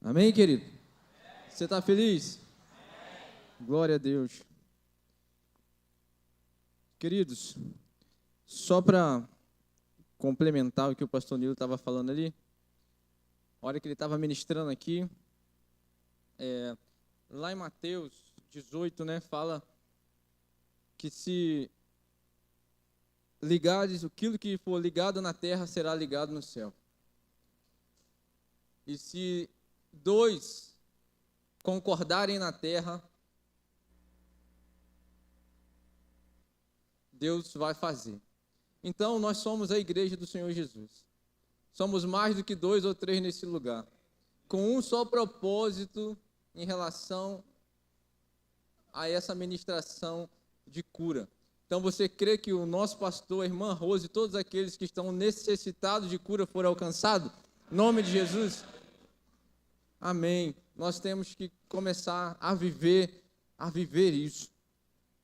Amém, querido? Você está feliz? Glória a Deus. Queridos, só para complementar o que o pastor Nilo estava falando ali, a hora que ele estava ministrando aqui, lá em Mateus 18, né, fala que se ligares, aquilo que for ligado na terra será ligado no céu. E se dois concordarem na terra, Deus vai fazer. Então, nós somos a igreja do Senhor Jesus. Somos mais do que 2 ou 3 nesse lugar, com um só propósito em relação a essa ministração de cura. Então, você crê que o nosso pastor, a irmã Rose e todos aqueles que estão necessitados de cura foram alcançados? Em nome de Jesus? Amém. Nós temos que começar a viver isso.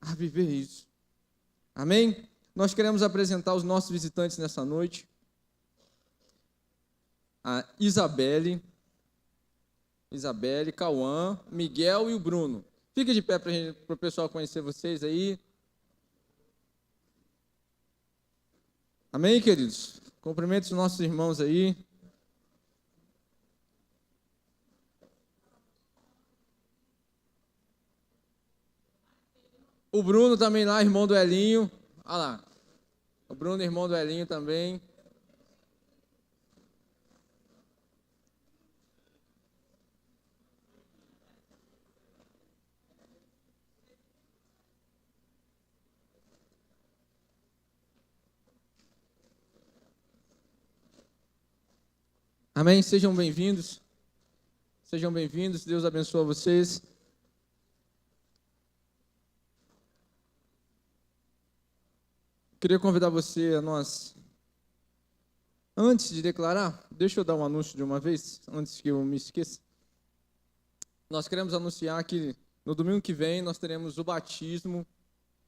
A viver isso. Amém? Nós queremos apresentar os nossos visitantes nessa noite. A Isabelle, Cauã, Miguel e o Bruno. Fica de pé para o pessoal conhecer vocês aí. Amém, queridos? Cumprimento os nossos irmãos aí. O Bruno também lá, irmão do Elinho. Olha lá. O Bruno, irmão do Elinho também. Amém? Sejam bem-vindos. Sejam bem-vindos. Deus abençoe vocês. Queria convidar você a nós, antes de declarar, deixa eu dar um anúncio de uma vez, antes que eu me esqueça. Nós queremos anunciar que no domingo que vem nós teremos o batismo,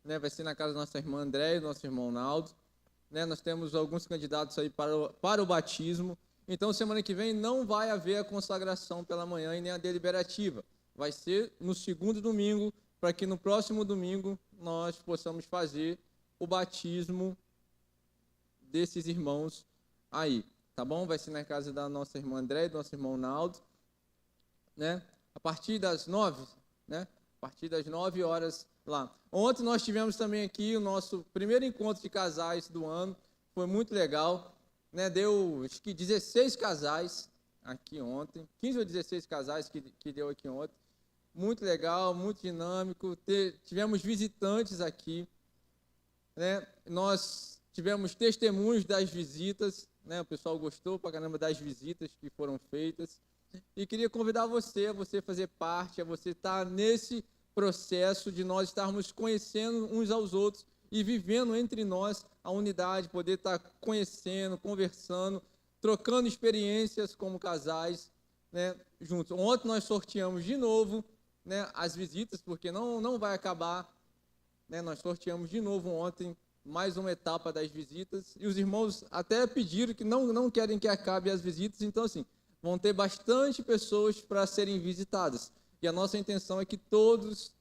né, vai ser na casa da nossa irmã Andréia e do nosso irmão Naldo. Né, nós temos alguns candidatos aí para o batismo. Então, semana que vem não vai haver a consagração pela manhã e nem a deliberativa. Vai ser no segundo domingo, para que no próximo domingo nós possamos fazer o batismo desses irmãos aí, tá bom? Vai ser na casa da nossa irmã André e do nosso irmão Naldo, né? A partir das 9, né? A partir das 9 horas lá. Ontem nós tivemos também aqui o nosso primeiro encontro de casais do ano, foi muito legal, né? Deu, acho que 16 casais aqui ontem, 15 ou 16 casais que deu aqui ontem, muito legal, muito dinâmico, tivemos visitantes aqui, né? Nós tivemos testemunhos das visitas, né? O pessoal gostou pra caramba das visitas que foram feitas, e queria convidar você a você fazer parte, a você estar nesse processo de nós estarmos conhecendo uns aos outros e vivendo entre nós a unidade, poder estar conhecendo, conversando, trocando experiências como casais, né, juntos. Ontem nós sorteamos de novo, né, as visitas, porque não vai acabar, né, nós sorteamos de novo ontem mais uma etapa das visitas, e os irmãos até pediram que não querem que acabe as visitas, então assim, vão ter bastante pessoas para serem visitadas, e a nossa intenção é que todos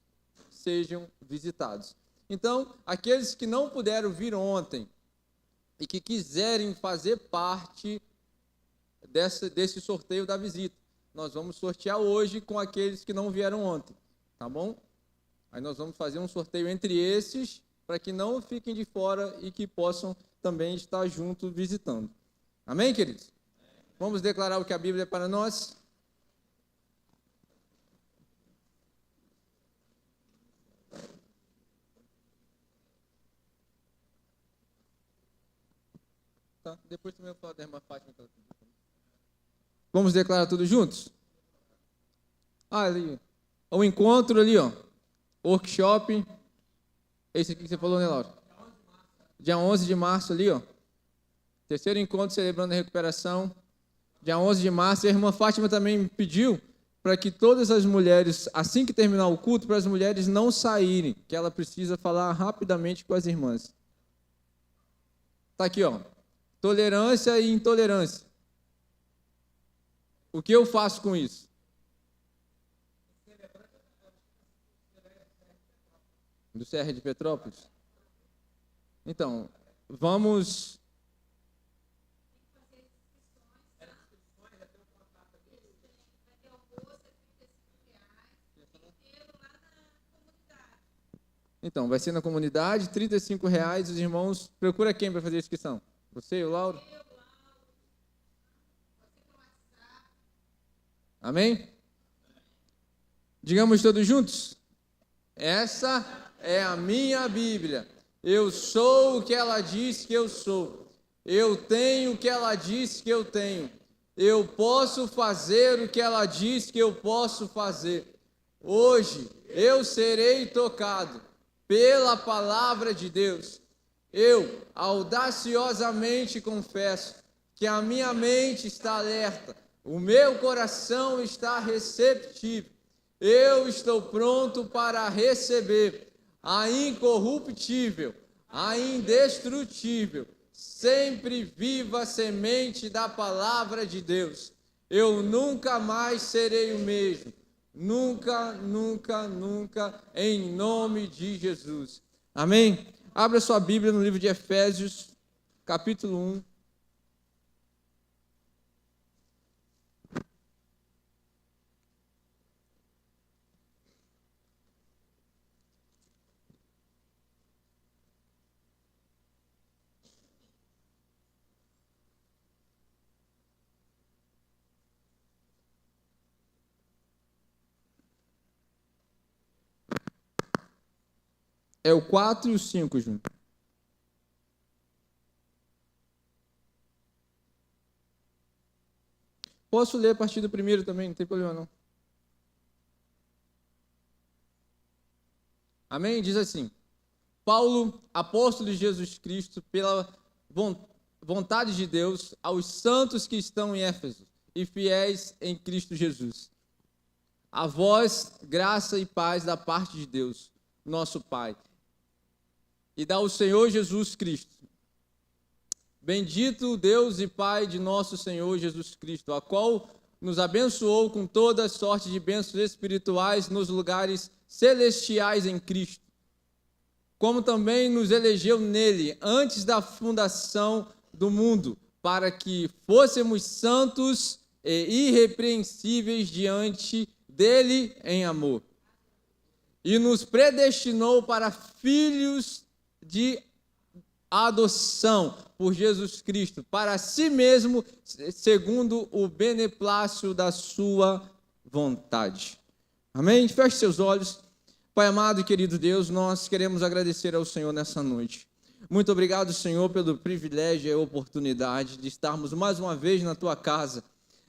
sejam visitados. Então, aqueles que não puderam vir ontem e que quiserem fazer parte desse sorteio da visita, nós vamos sortear hoje com aqueles que não vieram ontem, tá bom? Aí nós vamos fazer um sorteio entre esses, para que não fiquem de fora e que possam também estar juntos visitando. Amém, queridos? Vamos declarar o que a Bíblia é para nós? Tá, depois também eu falo da irmã Fátima. Vamos declarar tudo juntos? Ali, o encontro ali, ó. Workshop, esse aqui que você falou, né, Laura? Dia 11 de março ali, ó. Terceiro encontro celebrando a recuperação. Dia 11 de março, a irmã Fátima também pediu para que todas as mulheres, assim que terminar o culto, para as mulheres não saírem, que ela precisa falar rapidamente com as irmãs. Tá aqui, ó. Tolerância e intolerância. O que eu faço com isso? Do CR de Petrópolis? Então, vamos... Então, vai ser na comunidade, R$ 35. Os irmãos, procura quem para fazer a inscrição? Você e o Lauro? Amém? Digamos todos juntos? Essa é a minha Bíblia. Eu sou o que ela diz que eu sou. Eu tenho o que ela diz que eu tenho. Eu posso fazer o que ela diz que eu posso fazer. Hoje eu serei tocado pela palavra de Deus. Eu audaciosamente confesso que a minha mente está alerta, o meu coração está receptivo. Eu estou pronto para receber a incorruptível, a indestrutível, sempre viva semente da palavra de Deus. Eu nunca mais serei o mesmo. Nunca, nunca, nunca, em nome de Jesus. Amém? Abra sua Bíblia no livro de Efésios, capítulo 1. É o 4 e o 5 junto. Posso ler a partir do primeiro também, não tem problema não. Amém? Diz assim: Paulo, apóstolo de Jesus Cristo, pela vontade de Deus, aos santos que estão em Éfeso e fiéis em Cristo Jesus. A vós, graça e paz da parte de Deus, nosso Pai, e da o Senhor Jesus Cristo. Bendito o Deus e Pai de nosso Senhor Jesus Cristo, a qual nos abençoou com toda sorte de bênçãos espirituais nos lugares celestiais em Cristo, como também nos elegeu nele antes da fundação do mundo, para que fôssemos santos e irrepreensíveis diante dele em amor. E nos predestinou para filhos de adoção por Jesus Cristo, para si mesmo, segundo o beneplácito da sua vontade. Amém? Feche seus olhos. Pai amado e querido Deus, nós queremos agradecer ao Senhor nessa noite. Muito obrigado, Senhor, pelo privilégio e a oportunidade de estarmos mais uma vez na Tua casa.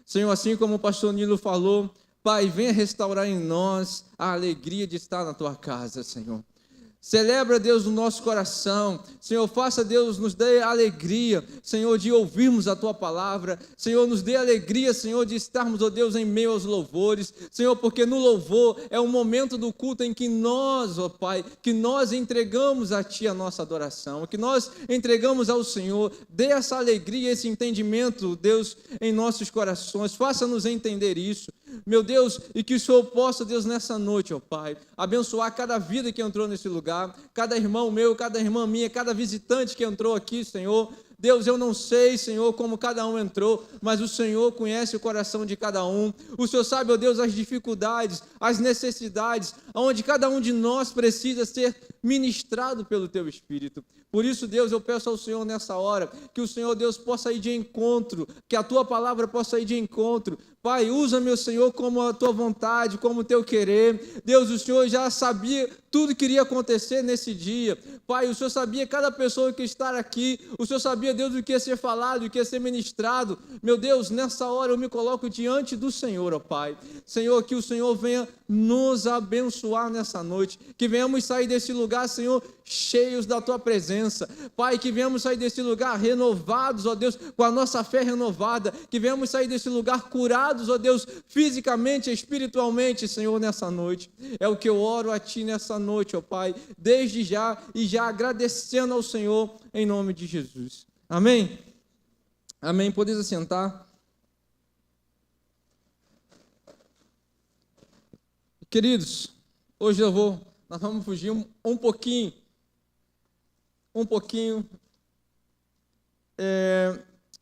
Senhor, assim como o pastor Nilo falou, Pai, venha restaurar em nós a alegria de estar na Tua casa, Senhor. Celebra, Deus, no nosso coração. Senhor, faça, Deus, nos dê alegria, Senhor, de ouvirmos a Tua palavra. Senhor, nos dê alegria, Senhor, de estarmos, ó Deus, em meio aos louvores. Senhor, porque no louvor é o momento do culto em que nós, ó Pai, que nós entregamos a Ti a nossa adoração, que nós entregamos ao Senhor. Dê essa alegria, esse entendimento, Deus, em nossos corações. Faça-nos entender isso, meu Deus, e que o Senhor possa, Deus, nessa noite, ó Pai, abençoar cada vida que entrou nesse lugar, cada irmão meu, cada irmã minha, cada visitante que entrou aqui, Senhor. Deus, eu não sei, Senhor, como cada um entrou, mas o Senhor conhece o coração de cada um. O Senhor sabe, ó Deus, as dificuldades, as necessidades, onde cada um de nós precisa ser ministrado pelo Teu Espírito. Por isso, Deus, eu peço ao Senhor nessa hora, que o Senhor, Deus, possa ir de encontro, que a Tua palavra possa ir de encontro. Pai, usa, meu Senhor, como a Tua vontade, como o Teu querer. Deus, o Senhor já sabia tudo que iria acontecer nesse dia. Pai, o Senhor sabia cada pessoa que está aqui. O Senhor sabia, Deus, o que ia ser falado, o que ia ser ministrado. Meu Deus, nessa hora eu me coloco diante do Senhor, ó Pai. Senhor, que o Senhor venha nos abençoar nessa noite. Que venhamos sair desse lugar, Senhor, cheios da Tua presença. Pai, que venhamos sair desse lugar renovados, ó Deus, com a nossa fé renovada. Que venhamos sair desse lugar curados, ó Deus, fisicamente e espiritualmente, Senhor, nessa noite. É o que eu oro a Ti nessa noite, ó Pai, desde já e já agradecendo ao Senhor em nome de Jesus. Amém? Amém. Podeis assentar. Queridos, hoje eu vou, Nós vamos fugir um pouquinho,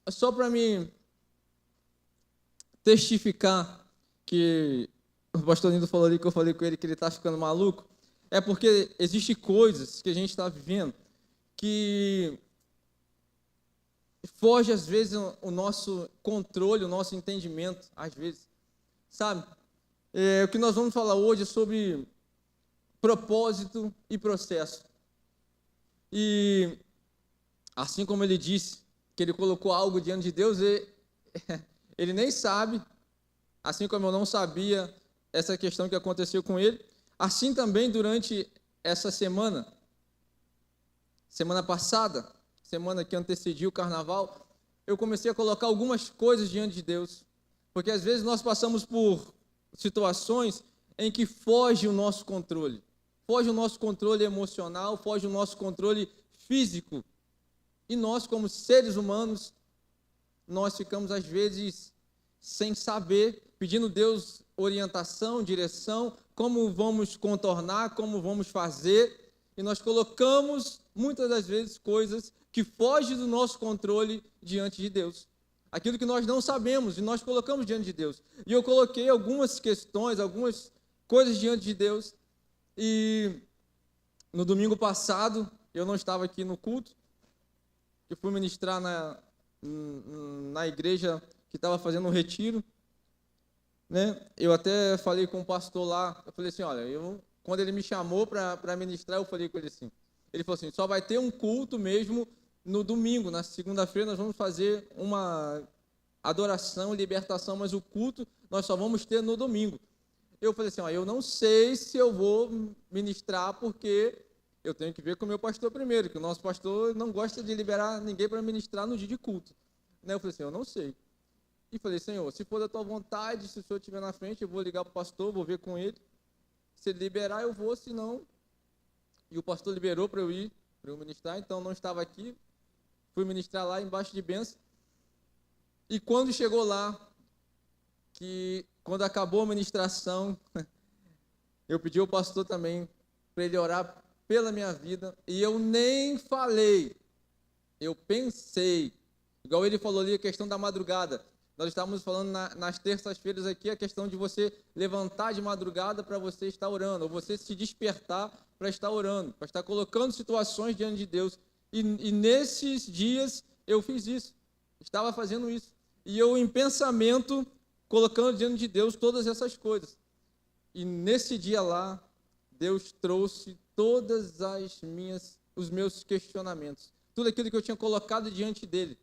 só para me testificar que o pastor Lindo falou ali, que eu falei com ele que ele está ficando maluco, é porque existem coisas que a gente está vivendo que foge às vezes o nosso controle, o nosso entendimento, às vezes, sabe? O que nós vamos falar hoje é sobre propósito e processo. E assim como ele disse que ele colocou algo diante de Deus, ele nem sabe, assim como eu não sabia essa questão que aconteceu com ele, assim também durante essa semana passada, semana que antecediu o carnaval, eu comecei a colocar algumas coisas diante de Deus, porque às vezes nós passamos por situações em que foge o nosso controle emocional, foge o nosso controle físico, e nós como seres humanos, nós ficamos às vezes sem saber, pedindo a Deus orientação, direção, como vamos contornar, como vamos fazer, e nós colocamos muitas das vezes coisas que fogem do nosso controle diante de Deus. Aquilo que nós não sabemos e nós colocamos diante de Deus. E eu coloquei algumas questões, algumas coisas diante de Deus. E no domingo passado, eu não estava aqui no culto, eu fui ministrar na igreja que estava fazendo um retiro, né? Eu até falei com o pastor lá, eu falei assim, olha, quando ele me chamou para ministrar, eu falei com ele assim, ele falou assim, só vai ter um culto mesmo no domingo, na segunda-feira nós vamos fazer uma adoração, libertação, mas o culto nós só vamos ter no domingo. Eu falei assim, eu não sei se eu vou ministrar, porque eu tenho que ver com o meu pastor primeiro, que o nosso pastor não gosta de liberar ninguém para ministrar no dia de culto. Eu falei assim, eu não sei. E falei, Senhor, se for da tua vontade, se o Senhor estiver na frente, eu vou ligar para o pastor, vou ver com ele. Se ele liberar, eu vou, se não... E o pastor liberou para eu ministrar, então não estava aqui. Fui ministrar lá embaixo de bênção. E quando chegou lá, quando acabou a ministração, eu pedi ao pastor também para ele orar pela minha vida, e eu nem falei, eu pensei, igual ele falou ali, a questão da madrugada. Nós estávamos falando nas terças-feiras aqui a questão de você levantar de madrugada para você estar orando, ou você se despertar para estar orando, para estar colocando situações diante de Deus. E nesses dias eu fiz isso, estava fazendo isso. E eu, em pensamento, colocando diante de Deus todas essas coisas. E nesse dia lá, Deus trouxe todas os meus questionamentos, tudo aquilo que eu tinha colocado diante dele.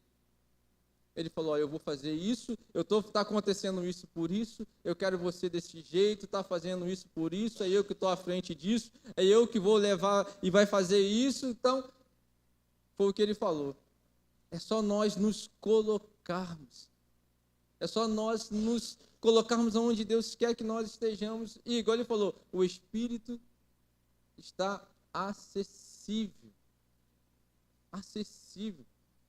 Ele falou, eu vou fazer isso, está acontecendo isso por isso, eu quero você desse jeito, está fazendo isso por isso, é eu que estou à frente disso, é eu que vou levar e vai fazer isso. Então, foi o que ele falou. É só nós nos colocarmos. É só nós nos colocarmos onde Deus quer que nós estejamos. E igual ele falou, o Espírito está acessível. Acessível.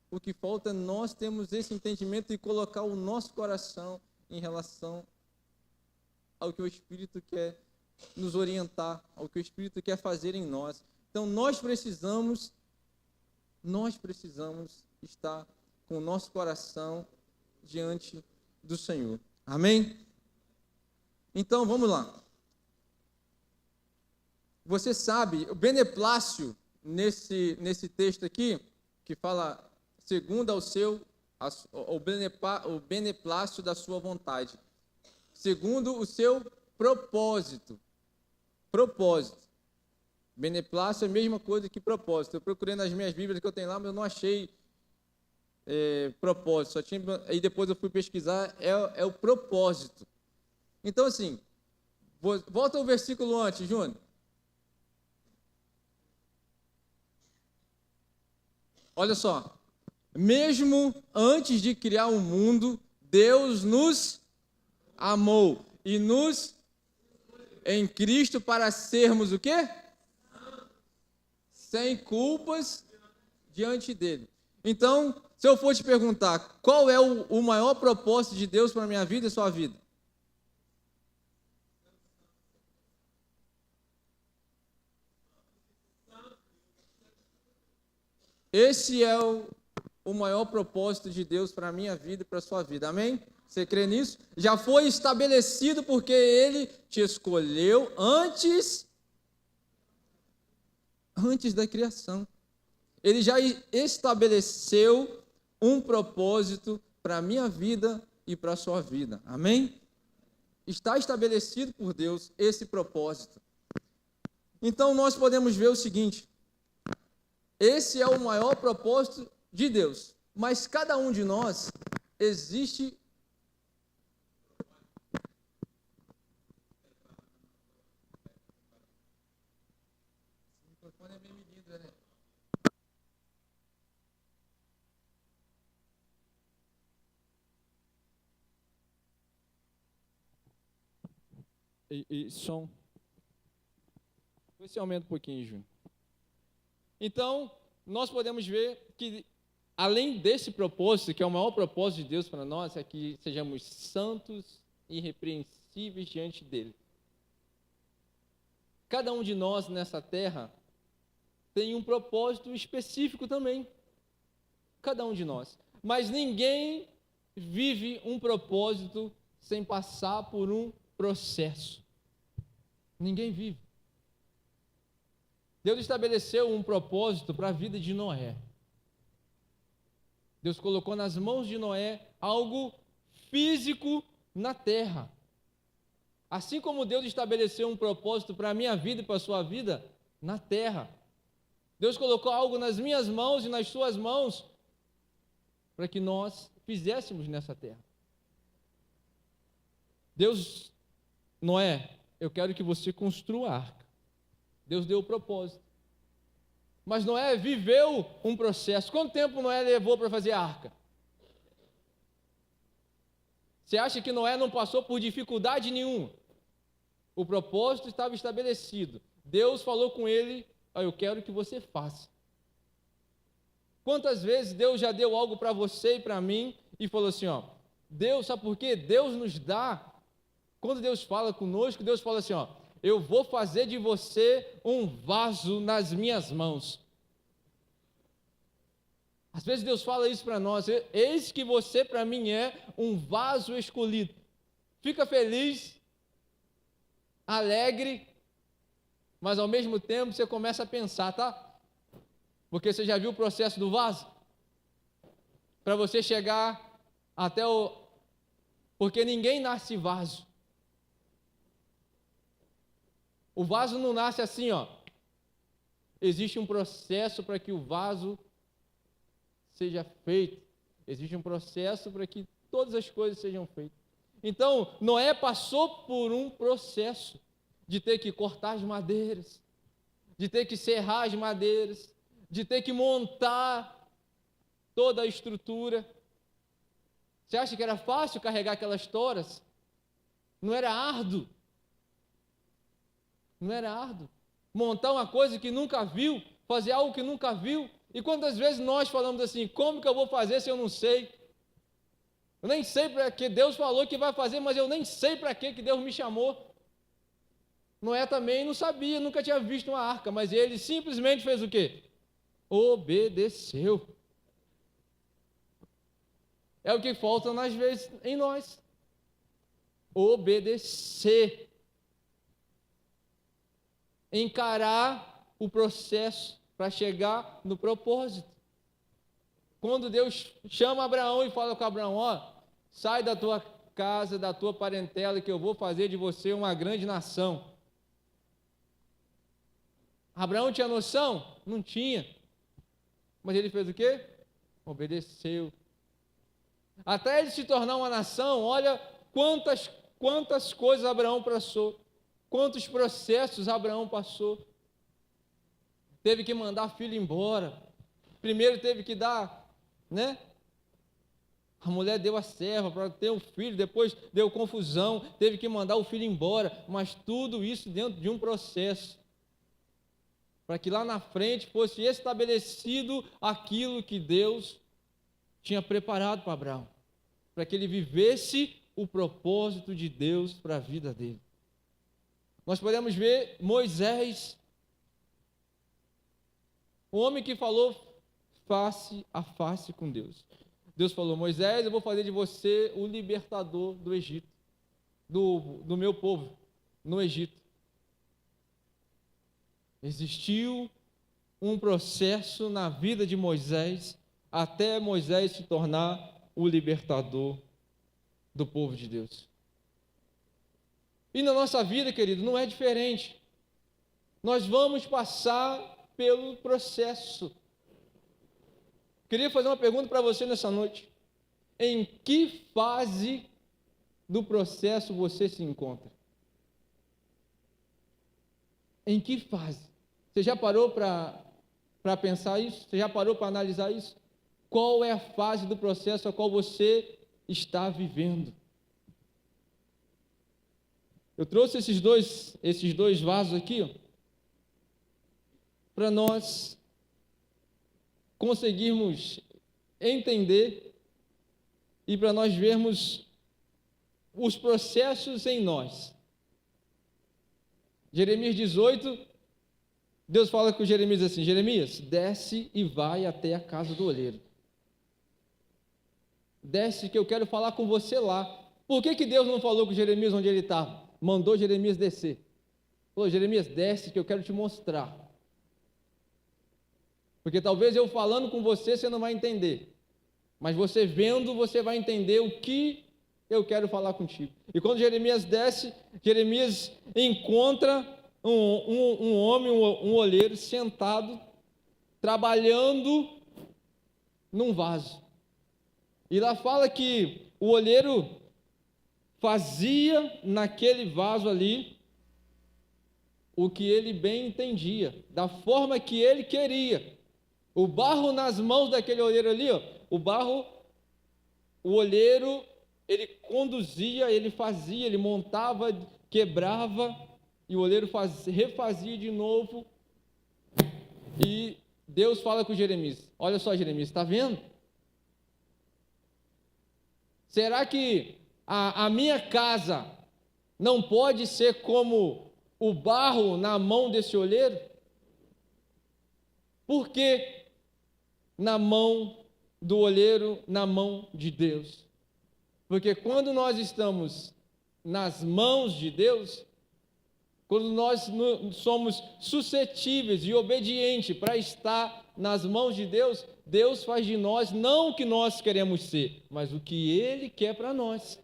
O que falta é nós termos esse entendimento e colocar o nosso coração em relação ao que o Espírito quer nos orientar, ao que o Espírito quer fazer em nós. Então, nós precisamos estar com o nosso coração diante do Senhor. Amém? Então, vamos lá. Você sabe, o beneplácio, nesse texto aqui, que fala, segundo o beneplácio da sua vontade, segundo o seu propósito. Propósito. Beneplácio é a mesma coisa que propósito. Eu procurei nas minhas Bíblias que eu tenho lá, mas eu não achei propósito. Só tinha, aí depois eu fui pesquisar, é o propósito. Então, assim, volta ao versículo antes, Júnior. Olha só. Mesmo antes de criar o mundo, Deus nos amou e nos em Cristo para sermos o quê? Sem culpas diante dele. Então, se eu for te perguntar, qual é o maior propósito de Deus para a minha vida e sua vida? 。 . 。 . 。 . 。 . . . . . . 。 . 。 . 。 . 。 . 。 . 。 . 。 . 。 . 。 . 。 . 。 . 。 . 。 . 。 . 。 . 。 . 。 . 。 . 。 . 。 . . 。 . 。Esse é o maior propósito de Deus para a minha vida e para a sua vida. Amém? Você crê nisso? Já foi estabelecido porque Ele te escolheu antes da criação. Ele já estabeleceu um propósito para a minha vida e para a sua vida. Amém? Está estabelecido por Deus esse propósito. Então nós podemos ver o seguinte: esse é o maior propósito de Deus, mas cada um de nós existe o microfone é meio medido, né? E som. Vê se aumenta um pouquinho, Júnior. Então, nós podemos ver que, além desse propósito, que é o maior propósito de Deus para nós, é que sejamos santos e irrepreensíveis diante dele. Cada um de nós nessa terra tem um propósito específico também. Cada um de nós. Mas ninguém vive um propósito sem passar por um processo. Ninguém vive. Deus estabeleceu um propósito para a vida de Noé. Deus colocou nas mãos de Noé algo físico na terra. Assim como Deus estabeleceu um propósito para a minha vida e para a sua vida na terra. Deus colocou algo nas minhas mãos e nas suas mãos para que nós fizéssemos nessa terra. Deus, Noé, eu quero que você construa a arca. Deus deu o propósito. Mas Noé viveu um processo. Quanto tempo Noé levou para fazer a arca? Você acha que Noé não passou por dificuldade nenhuma? O propósito estava estabelecido. Deus falou com ele: eu quero que você faça. Quantas vezes Deus já deu algo para você e para mim e falou assim, Deus, sabe por quê? Deus nos dá, quando Deus fala conosco, Deus fala assim, eu vou fazer de você um vaso nas minhas mãos. Às vezes Deus fala isso para nós: eis que você para mim é um vaso escolhido. Fica feliz, alegre, mas ao mesmo tempo você começa a pensar, tá? Porque você já viu o processo do vaso? Para você chegar até o... Porque ninguém nasce vaso. O vaso não nasce assim, Existe um processo para que o vaso seja feito. Existe um processo para que todas as coisas sejam feitas. Então, Noé passou por um processo de ter que cortar as madeiras, de ter que serrar as madeiras, de ter que montar toda a estrutura. Você acha que era fácil carregar aquelas toras? Não era árduo. Não era árduo. Montar uma coisa que nunca viu, fazer algo que nunca viu. E quantas vezes nós falamos assim: como que eu vou fazer se eu não sei? Eu nem sei para que Deus falou que vai fazer, mas eu nem sei para que Deus me chamou. Noé também não sabia, nunca tinha visto uma arca, mas ele simplesmente fez o quê? Obedeceu. É o que falta às vezes em nós. Obedecer. Encarar o processo para chegar no propósito. Quando Deus chama Abraão e fala com Abraão: sai da tua casa, da tua parentela, que eu vou fazer de você uma grande nação. Abraão tinha noção? Não tinha. Mas ele fez o quê? Obedeceu. Até ele se tornar uma nação, olha quantas coisas Abraão passou. Quantos processos Abraão passou. Teve que mandar filho embora. Primeiro teve que dar, A mulher deu a serva para ter um filho, depois deu confusão, teve que mandar o filho embora. Mas tudo isso dentro de um processo. Para que lá na frente fosse estabelecido aquilo que Deus tinha preparado para Abraão. Para que ele vivesse o propósito de Deus para a vida dele. Nós podemos ver Moisés, o homem que falou face a face com Deus. Deus falou: Moisés, eu vou fazer de você o libertador do Egito, do meu povo no Egito. Existiu um processo na vida de Moisés, até Moisés se tornar o libertador do povo de Deus. E na nossa vida, querido, não é diferente. Nós vamos passar pelo processo. Queria fazer uma pergunta para você nessa noite. Em que fase do processo você se encontra? Em que fase? Você já parou para pensar isso? Você já parou para analisar isso? Qual é a fase do processo a qual você está vivendo? Eu trouxe esses dois vasos aqui, para nós conseguirmos entender e para nós vermos os processos em nós. Jeremias 18, Deus fala com Jeremias assim: Jeremias, desce e vai até a casa do oleiro. Desce que eu quero falar com você lá. Por que Deus não falou com Jeremias onde ele estava? Mandou Jeremias descer. Falou: Jeremias, desce que eu quero te mostrar. Porque talvez eu falando com você não vai entender. Mas você vendo, você vai entender o que eu quero falar contigo. E quando Jeremias desce, Jeremias encontra um homem, um olheiro, sentado, trabalhando num vaso. E lá fala que o olheiro fazia naquele vaso ali o que ele bem entendia, da forma que ele queria. O barro nas mãos daquele olheiro ali, ó, o olheiro, ele conduzia, ele fazia, ele montava, quebrava, e o olheiro refazia de novo. E Deus fala com Jeremias: olha só, Jeremias, está vendo? Será que a minha casa não pode ser como o barro na mão desse olheiro? Por que na mão do olheiro, na mão de Deus? Porque quando nós estamos nas mãos de Deus, quando nós somos suscetíveis e obedientes para estar nas mãos de Deus, Deus faz de nós não o que nós queremos ser, mas o que Ele quer para nós.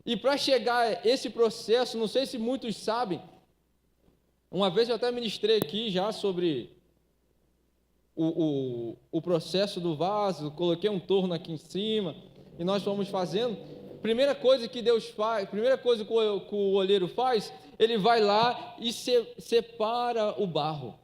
E para chegar a esse processo, não sei se muitos sabem, uma vez eu até ministrei aqui já sobre o processo do vaso, coloquei um torno aqui em cima, e nós fomos fazendo. Primeira coisa que Deus faz, primeira coisa que o olheiro faz, ele vai lá e separa o barro.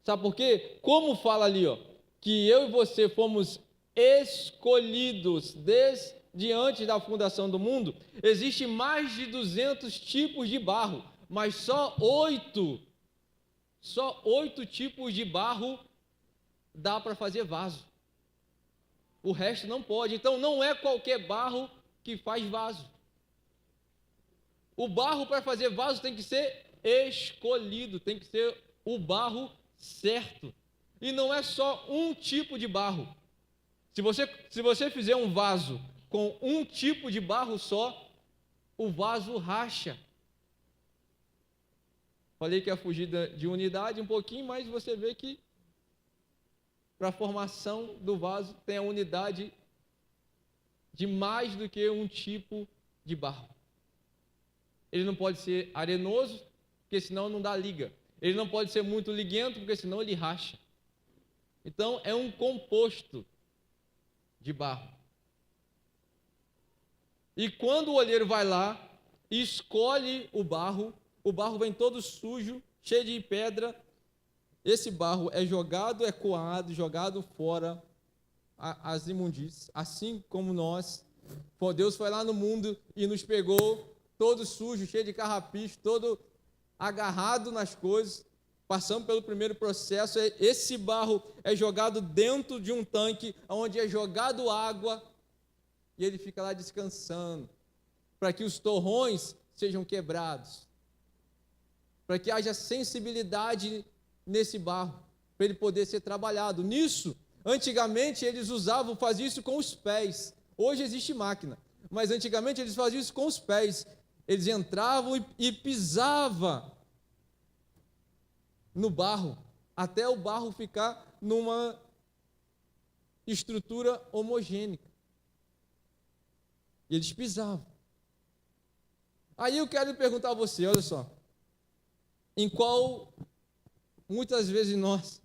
Sabe por quê? Como fala ali, ó, que eu e você fomos escolhidos desde antes da fundação do mundo, existe mais de 200 tipos de barro, mas só 8 tipos de barro dá para fazer vaso. O resto não pode. Então não é qualquer barro que faz vaso. O barro para fazer vaso tem que ser escolhido, tem que ser o barro certo. E não é só um tipo de barro. Se você fizer um vaso com um tipo de barro só, o vaso racha. Falei que ia fugir de unidade um pouquinho, mas você vê que para a formação do vaso tem a unidade de mais do que um tipo de barro. Ele não pode ser arenoso, porque senão não dá liga. Ele não pode ser muito liguento, porque senão ele racha. Então é um composto de barro. E quando o olheiro vai lá e escolhe o barro vem todo sujo, cheio de pedra. Esse barro é jogado, é coado, jogado fora as imundícies, assim como nós. Deus foi lá no mundo e nos pegou todo sujo, cheio de carrapicho, todo agarrado nas coisas. Passamos pelo primeiro processo. Esse barro é jogado dentro de um tanque, onde é jogado água, e ele fica lá descansando, para que os torrões sejam quebrados, para que haja sensibilidade nesse barro. para ele poder ser trabalhado. Nisso, antigamente eles faziam isso com os pés. Hoje existe máquina, mas antigamente eles faziam isso com os pés. Eles entravam e pisavam no barro, até o barro ficar numa estrutura homogênea. E eles pisavam. Aí eu quero perguntar a você, olha só, em qual, muitas vezes nós,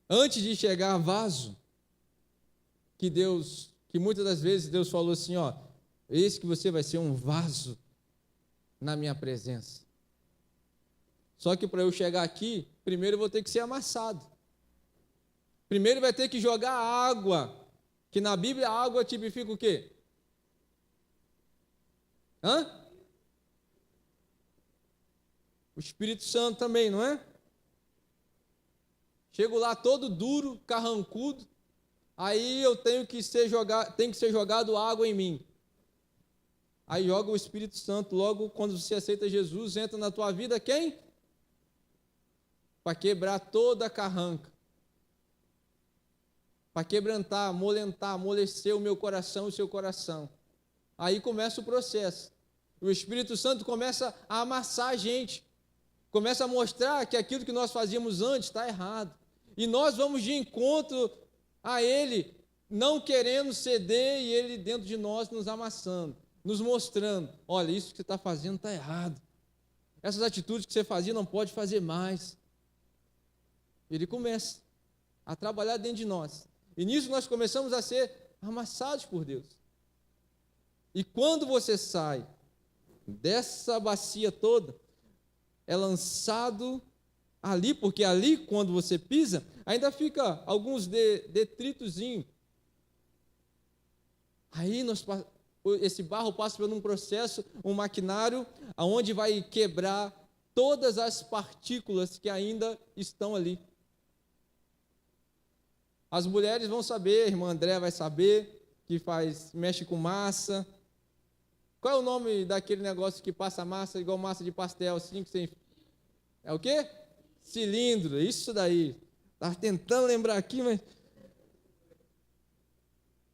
antes de chegar a vaso, que muitas das vezes Deus falou assim, ó, eis que você vai ser um vaso na minha presença. Só que para eu chegar aqui, primeiro eu vou ter que ser amassado. Primeiro vai ter que jogar água, que na Bíblia a água tipifica o quê? O Espírito Santo também, não é? Chego lá todo duro, carrancudo, aí eu tenho que ser jogado água em mim. Aí joga o Espírito Santo, logo quando você aceita Jesus, entra na tua vida quem? Para quebrar toda a carranca. Para quebrantar, amolecer o meu coração e o seu coração. Aí começa o processo. O Espírito Santo começa a amassar a gente. Começa a mostrar que aquilo que nós fazíamos antes está errado. E nós vamos de encontro a Ele, não querendo ceder, e Ele dentro de nós nos amassando, nos mostrando, olha, isso que você está fazendo está errado. Essas atitudes que você fazia não pode fazer mais. Ele começa a trabalhar dentro de nós. E nisso nós começamos a ser amassados por Deus. E quando você sai dessa bacia toda, é lançado ali, porque ali, quando você pisa, ainda fica alguns detritozinhos. Aí esse barro passa por um processo, um maquinário, onde vai quebrar todas as partículas que ainda estão ali. As mulheres vão saber, a irmã André vai saber, que mexe com massa. Qual é o nome daquele negócio que passa massa, igual massa de pastel, assim, que você... É o quê? Cilindro, isso daí. Estava tentando lembrar aqui, mas...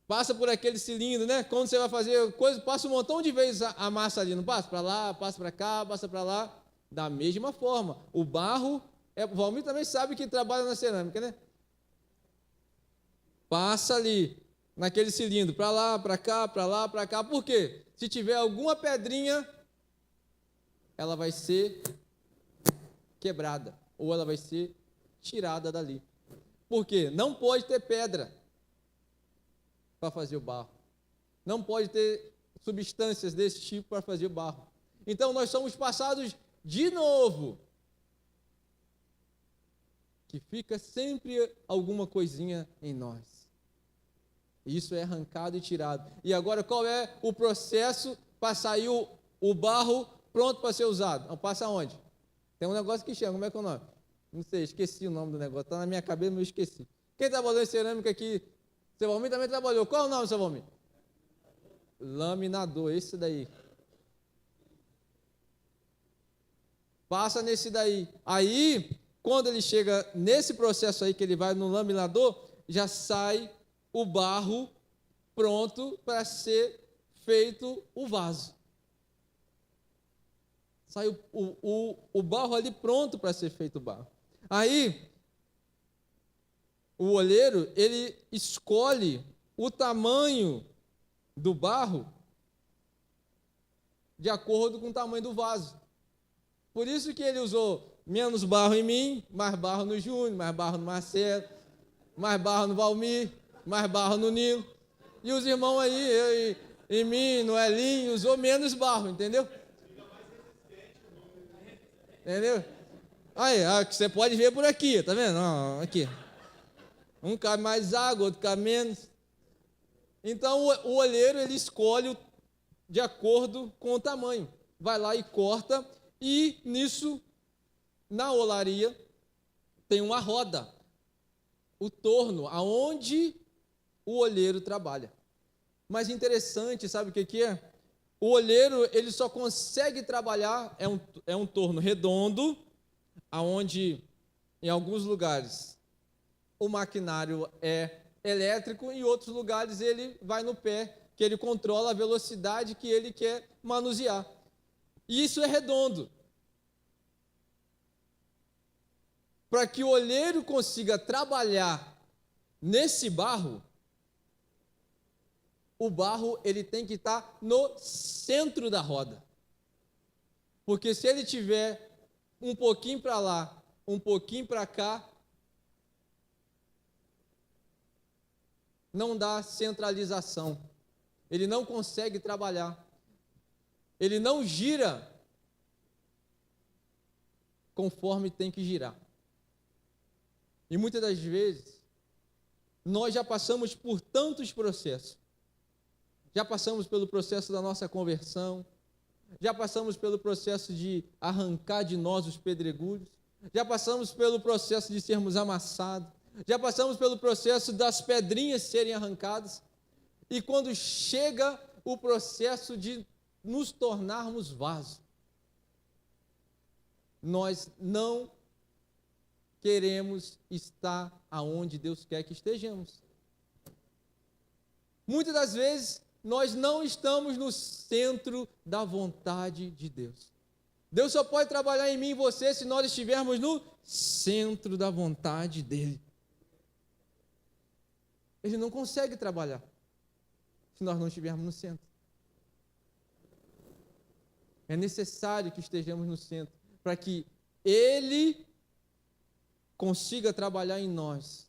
Passa por aquele cilindro, né? Quando você vai fazer coisa, passa um montão de vezes a massa ali, não passa? Para lá, passa para cá, passa para lá. Da mesma forma, o barro... O Valmir também sabe que trabalha na cerâmica, né? Passa ali, naquele cilindro, para lá, para cá, para lá, para cá. Por quê? Se tiver alguma pedrinha, ela vai ser quebrada, ou ela vai ser tirada dali. Por quê? Não pode ter pedra para fazer o barro. Não pode ter substâncias desse tipo para fazer o barro. Então, nós somos passados de novo, que fica sempre alguma coisinha em nós. Isso é arrancado e tirado. E agora, qual é o processo para sair o barro pronto para ser usado? Então, passa onde? Tem um negócio que chama, como é que é o nome? Não sei, esqueci o nome do negócio. Está na minha cabeça, mas eu esqueci. Quem trabalhou em cerâmica aqui? Seu Valmir também trabalhou. Qual é o nome, seu Valmir? Laminador, esse daí. Passa nesse daí. Aí, quando ele chega nesse processo aí, que ele vai no laminador, já sai o barro pronto para ser feito o vaso. Sai o barro ali pronto para ser feito o barro. Aí, o olheiro, ele escolhe o tamanho do barro de acordo com o tamanho do vaso. Por isso que ele usou menos barro em mim, mais barro no Júnior, mais barro no Marcelo, mais barro no Valmir, mais barro no Nilo. E os irmãos aí, eu em mim, no Elinho, usou menos barro, entendeu? Entendeu? Aí, você pode ver por aqui, tá vendo? Ó, aqui. Um cabe mais água, outro cabe menos. Então, o olheiro, ele escolhe de acordo com o tamanho. Vai lá e corta, e nisso, na olaria, tem uma roda, o torno, aonde o olheiro trabalha. Mas interessante, sabe o que é? O olheiro, ele só consegue trabalhar, é um torno redondo, aonde Em alguns lugares, o maquinário é elétrico, em outros lugares ele vai no pé, que ele controla a velocidade que ele quer manusear. E isso é redondo. Para que o olheiro consiga trabalhar nesse barro, o barro ele tem que estar no centro da roda. Porque se ele tiver um pouquinho para lá, um pouquinho para cá, não dá centralização. Ele não consegue trabalhar. Ele não gira conforme tem que girar. E muitas das vezes, nós já passamos por tantos processos. Já passamos pelo processo da nossa conversão, já passamos pelo processo de arrancar de nós os pedregulhos, já passamos pelo processo de sermos amassados, já passamos pelo processo das pedrinhas serem arrancadas, e quando chega o processo de nos tornarmos vaso, nós não queremos estar aonde Deus quer que estejamos. Muitas das vezes, nós não estamos no centro da vontade de Deus. Deus só pode trabalhar em mim e você se nós estivermos no centro da vontade dEle. Ele não consegue trabalhar se nós não estivermos no centro. É necessário que estejamos no centro para que Ele consiga trabalhar em nós.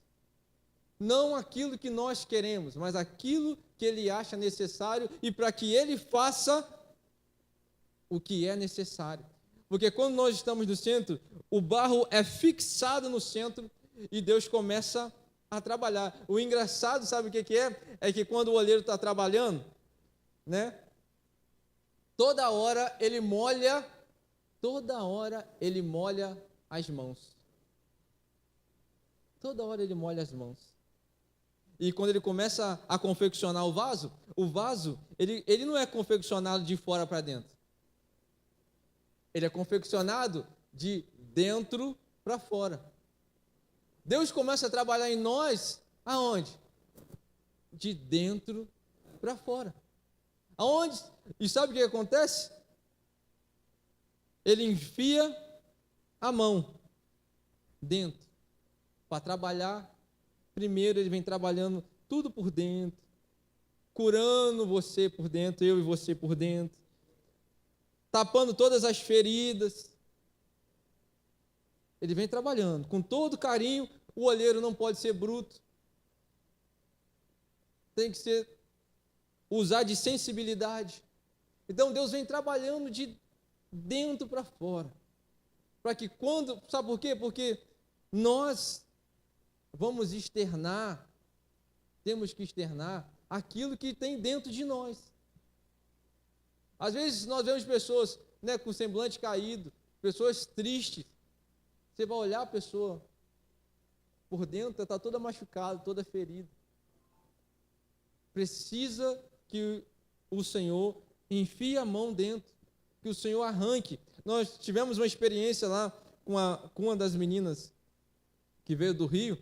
Não aquilo que nós queremos, mas aquilo que Ele acha necessário e para que Ele faça o que é necessário. Porque quando nós estamos no centro, o barro é fixado no centro e Deus começa a trabalhar. O engraçado, sabe o que é? É que quando o olheiro está trabalhando, né? Toda hora ele molha as mãos. Toda hora ele molha as mãos. E quando ele começa a confeccionar o vaso, ele não é confeccionado de fora para dentro. Ele é confeccionado de dentro para fora. Deus começa a trabalhar em nós, aonde? De dentro para fora. Aonde? E sabe o que acontece? Ele enfia a mão dentro para trabalhar. Primeiro ele vem trabalhando tudo por dentro, curando você por dentro, eu e você por dentro, tapando todas as feridas. Ele vem trabalhando com todo carinho. O olheiro não pode ser bruto, tem que usar de sensibilidade. Então Deus vem trabalhando de dentro para fora, para que quando, sabe por quê? Porque nós vamos externar, temos que externar aquilo que tem dentro de nós. Às vezes nós vemos pessoas, né, com semblante caído, pessoas tristes. Você vai olhar a pessoa por dentro, está toda machucada, toda ferida. Precisa que o Senhor enfie a mão dentro, que o Senhor arranque. Nós tivemos uma experiência lá com uma das meninas que veio do Rio,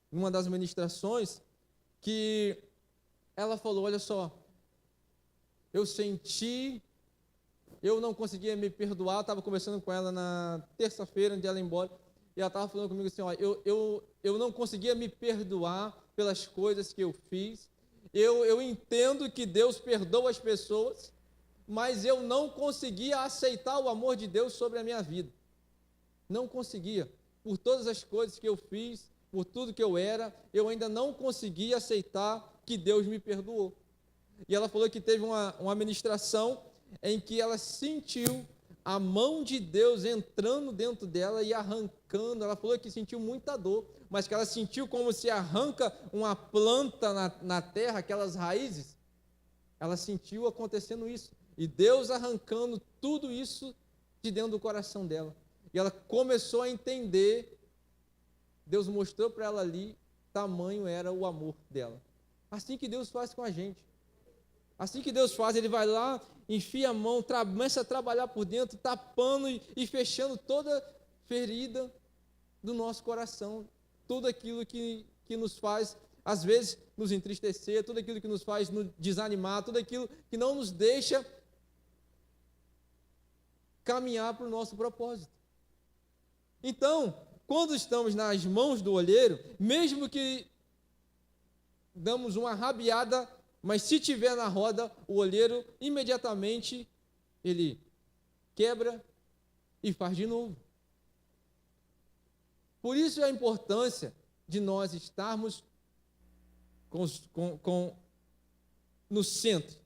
numa das ministrações, que ela falou, olha só, eu não conseguia me perdoar. Eu estava conversando com ela na terça-feira, antes de ela ir embora, e ela estava falando comigo assim, ó, eu não conseguia me perdoar pelas coisas que eu fiz. Eu entendo que Deus perdoa as pessoas, mas eu não conseguia aceitar o amor de Deus sobre a minha vida. Não conseguia. Por todas as coisas que eu fiz, por tudo que eu era, eu ainda não conseguia aceitar que Deus me perdoou. E ela falou que teve uma ministração em que ela sentiu a mão de Deus entrando dentro dela e arrancando. Ela falou que sentiu muita dor, mas que ela sentiu como se arranca uma planta na terra, aquelas raízes. Ela sentiu acontecendo isso. E Deus arrancando tudo isso de dentro do coração dela. E ela começou a entender. Deus mostrou para ela ali, tamanho era o amor dela. Assim que Deus faz com a gente. Assim que Deus faz, Ele vai lá, enfia a mão, começa a trabalhar por dentro, tapando e fechando toda ferida, do nosso coração, tudo aquilo que nos faz, às vezes, nos entristecer, tudo aquilo que nos faz nos desanimar, tudo aquilo que não nos deixa caminhar para o nosso propósito. Então, quando estamos nas mãos do olheiro, mesmo que damos uma rabiada, mas se tiver na roda, o olheiro imediatamente ele quebra e faz de novo. Por isso a importância de nós estarmos no centro.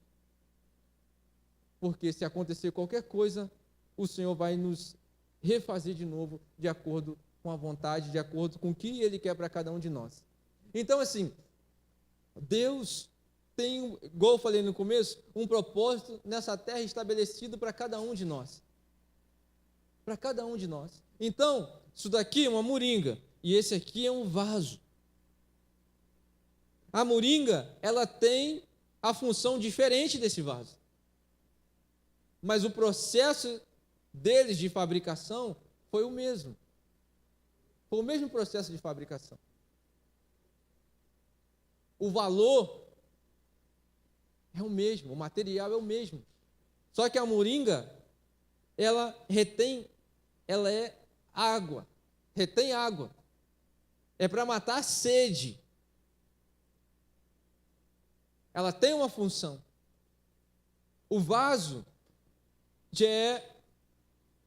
Porque se acontecer qualquer coisa, o Senhor vai nos refazer de novo, de acordo com a vontade, de acordo com o que Ele quer para cada um de nós. Então, assim, Deus tem, igual eu falei no começo, um propósito nessa terra estabelecido para cada um de nós. Para cada um de nós. Então, isso daqui é uma moringa, e esse aqui é um vaso. A moringa, ela tem a função diferente desse vaso. Mas o processo deles de fabricação foi o mesmo. Foi o mesmo processo de fabricação. O valor é o mesmo, o material é o mesmo. Só que a moringa, ela é água, retém água. É para matar a sede. Ela tem uma função. O vaso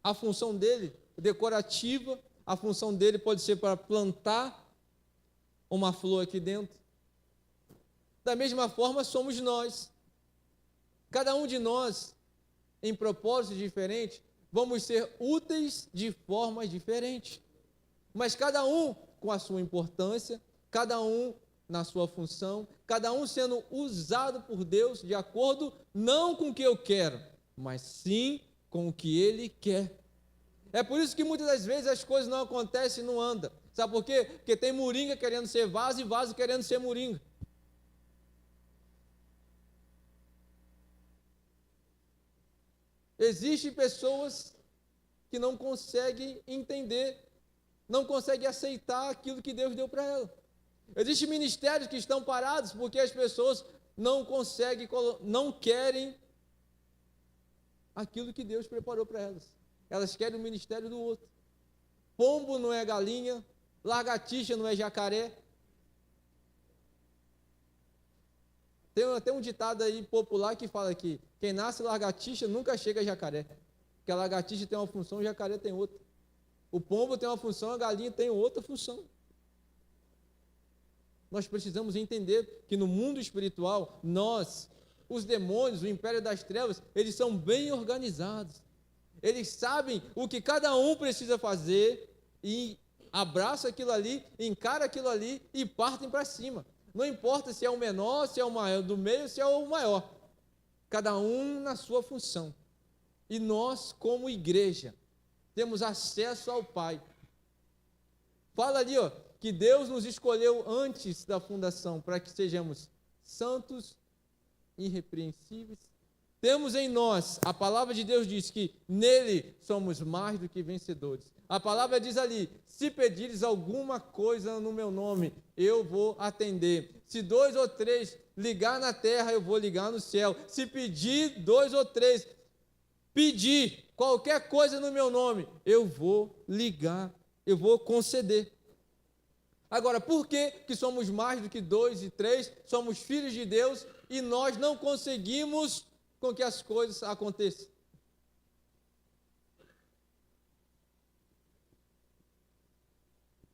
a função dele decorativa, a função dele pode ser para plantar uma flor aqui dentro. Da mesma forma somos nós. Cada um de nós, em propósitos diferentes, vamos ser úteis de formas diferentes. Mas cada um com a sua importância, cada um na sua função, cada um sendo usado por Deus de acordo não com o que eu quero, mas sim com o que Ele quer. É por isso que muitas das vezes as coisas não acontecem e não andam. Sabe por quê? Porque tem moringa querendo ser vaso e vaso querendo ser moringa. Existem pessoas que não conseguem entender, não conseguem aceitar aquilo que Deus deu para ela. Existem ministérios que estão parados porque as pessoas não conseguem, não querem aquilo que Deus preparou para elas. Elas querem o ministério do outro. Pombo não é galinha, lagartixa não é jacaré. Tem até um ditado aí popular que fala que quem nasce lagartixa nunca chega a jacaré. Porque a lagartixa tem uma função, o jacaré tem outra. O pombo tem uma função, a galinha tem outra função. Nós precisamos entender que no mundo espiritual, nós, os demônios, o império das trevas, eles são bem organizados. Eles sabem o que cada um precisa fazer e abraça aquilo ali, encara aquilo ali e partem para cima. Não importa se é o menor, se é o maior, do meio, se é o maior. Cada um na sua função. E nós, como igreja, temos acesso ao Pai. Fala ali, ó, que Deus nos escolheu antes da fundação para que sejamos santos, irrepreensíveis. Temos em nós, a palavra de Deus diz que nele somos mais do que vencedores. A palavra diz ali, se pedires alguma coisa no meu nome, eu vou atender. Se 2 ou 3 ligar na terra, eu vou ligar no céu. Se pedir 2 ou 3, pedir qualquer coisa no meu nome, eu vou ligar, eu vou conceder. Agora, por que somos mais do que 2 e 3? Somos filhos de Deus e nós não conseguimos com que as coisas aconteçam.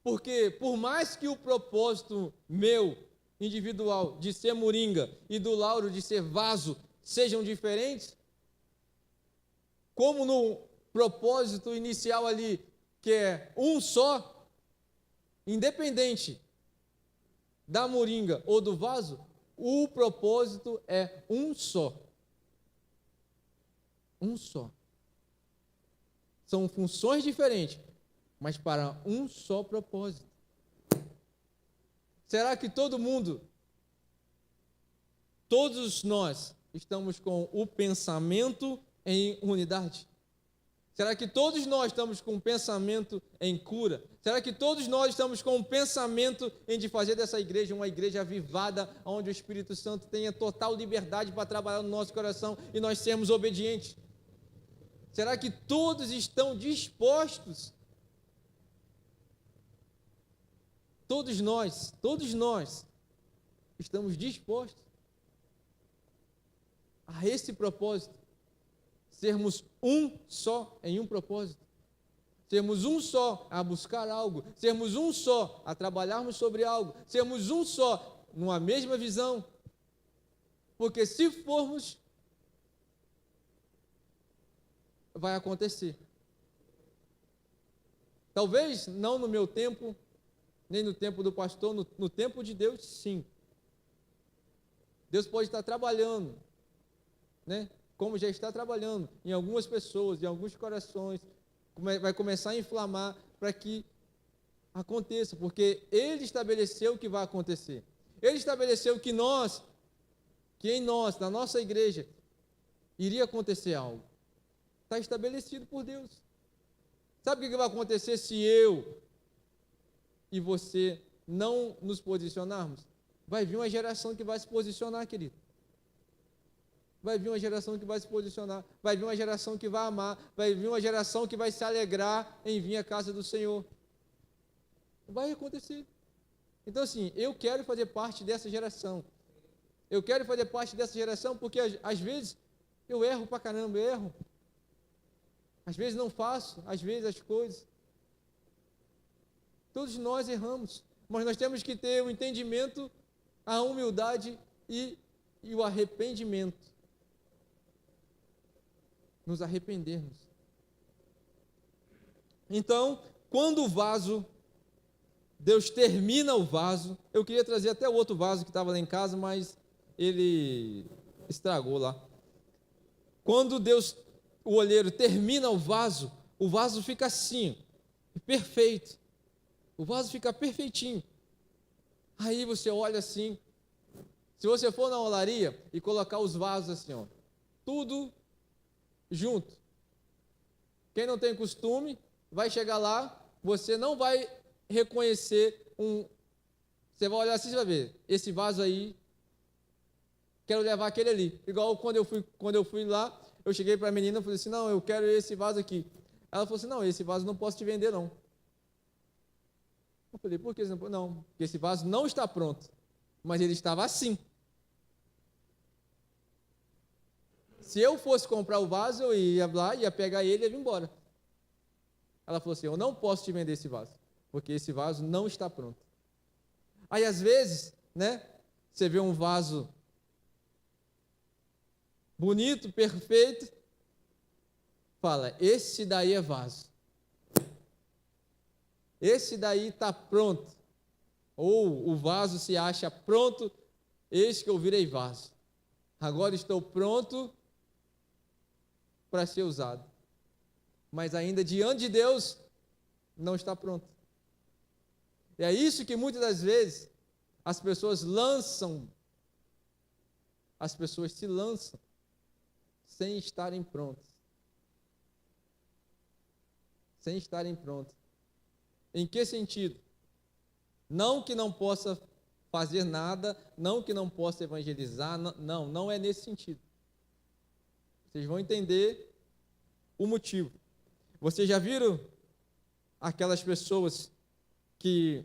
Porque por mais que o propósito meu, individual, de ser moringa e do Lauro de ser vaso, sejam diferentes, como no propósito inicial ali, que é um só, independente da moringa ou do vaso, o propósito é um só. Um só. São funções diferentes, mas para um só propósito. Será que todo mundo, todos nós, estamos com o pensamento em unidade? Será que todos nós estamos com um pensamento em cura? Será que todos nós estamos com um pensamento em de fazer dessa igreja uma igreja avivada, onde o Espírito Santo tenha total liberdade para trabalhar no nosso coração e nós sermos obedientes? Será que todos estão dispostos? Todos nós estamos dispostos a esse propósito? Sermos um só em um propósito, sermos um só a buscar algo, sermos um só a trabalharmos sobre algo, sermos um só numa mesma visão, porque se formos, vai acontecer. Talvez não no meu tempo, nem no tempo do pastor, no tempo de Deus, sim. Deus pode estar trabalhando, né? Como já está trabalhando em algumas pessoas, em alguns corações, vai começar a inflamar para que aconteça, porque Ele estabeleceu o que vai acontecer. Ele estabeleceu que em nós, na nossa igreja, iria acontecer algo. Está estabelecido por Deus. Sabe o que vai acontecer se eu e você não nos posicionarmos? Vai vir uma geração que vai se posicionar, querido. Vai vir uma geração que vai se posicionar, vai vir uma geração que vai amar, vai vir uma geração que vai se alegrar em vir à casa do Senhor. Vai acontecer. Então, assim, eu quero fazer parte dessa geração. Eu quero fazer parte dessa geração porque, às vezes, eu erro pra caramba, eu erro. Às vezes não faço, às vezes as coisas. Todos nós erramos, mas nós temos que ter o entendimento, a humildade e o arrependimento. Nos arrependermos. Então, quando o vaso, Deus termina o vaso, eu queria trazer até o outro vaso que estava lá em casa, mas ele estragou lá. Quando Deus, o olheiro, termina o vaso fica assim, perfeito. O vaso fica perfeitinho. Aí você olha assim, se você for na olaria e colocar os vasos assim, ó, tudo junto. Quem não tem costume, vai chegar lá, você não vai reconhecer você vai olhar assim e vai ver, esse vaso aí, quero levar aquele ali. Igual quando eu fui lá, eu cheguei para a menina e falei assim, não, eu quero esse vaso aqui. Ela falou assim, não, esse vaso não posso te vender não. Eu falei, por que não? Não, porque esse vaso não está pronto, mas ele estava assim. Se eu fosse comprar o vaso, eu ia lá, ia pegar ele e ia vir embora. Ela falou assim, eu não posso te vender esse vaso, porque esse vaso não está pronto. Aí, às vezes, né, você vê um vaso bonito, perfeito, fala, esse daí é vaso. Esse daí está pronto. Ou o vaso se acha pronto, eis que eu virei vaso. Agora estou pronto para ser usado, mas ainda diante de Deus não está pronto. E é isso que muitas das vezes as pessoas se lançam sem estarem prontas. Sem estarem prontas. Em que sentido? Não que não possa fazer nada, não que não possa evangelizar, não é nesse sentido. Vocês vão entender o motivo. Vocês já viram aquelas pessoas que,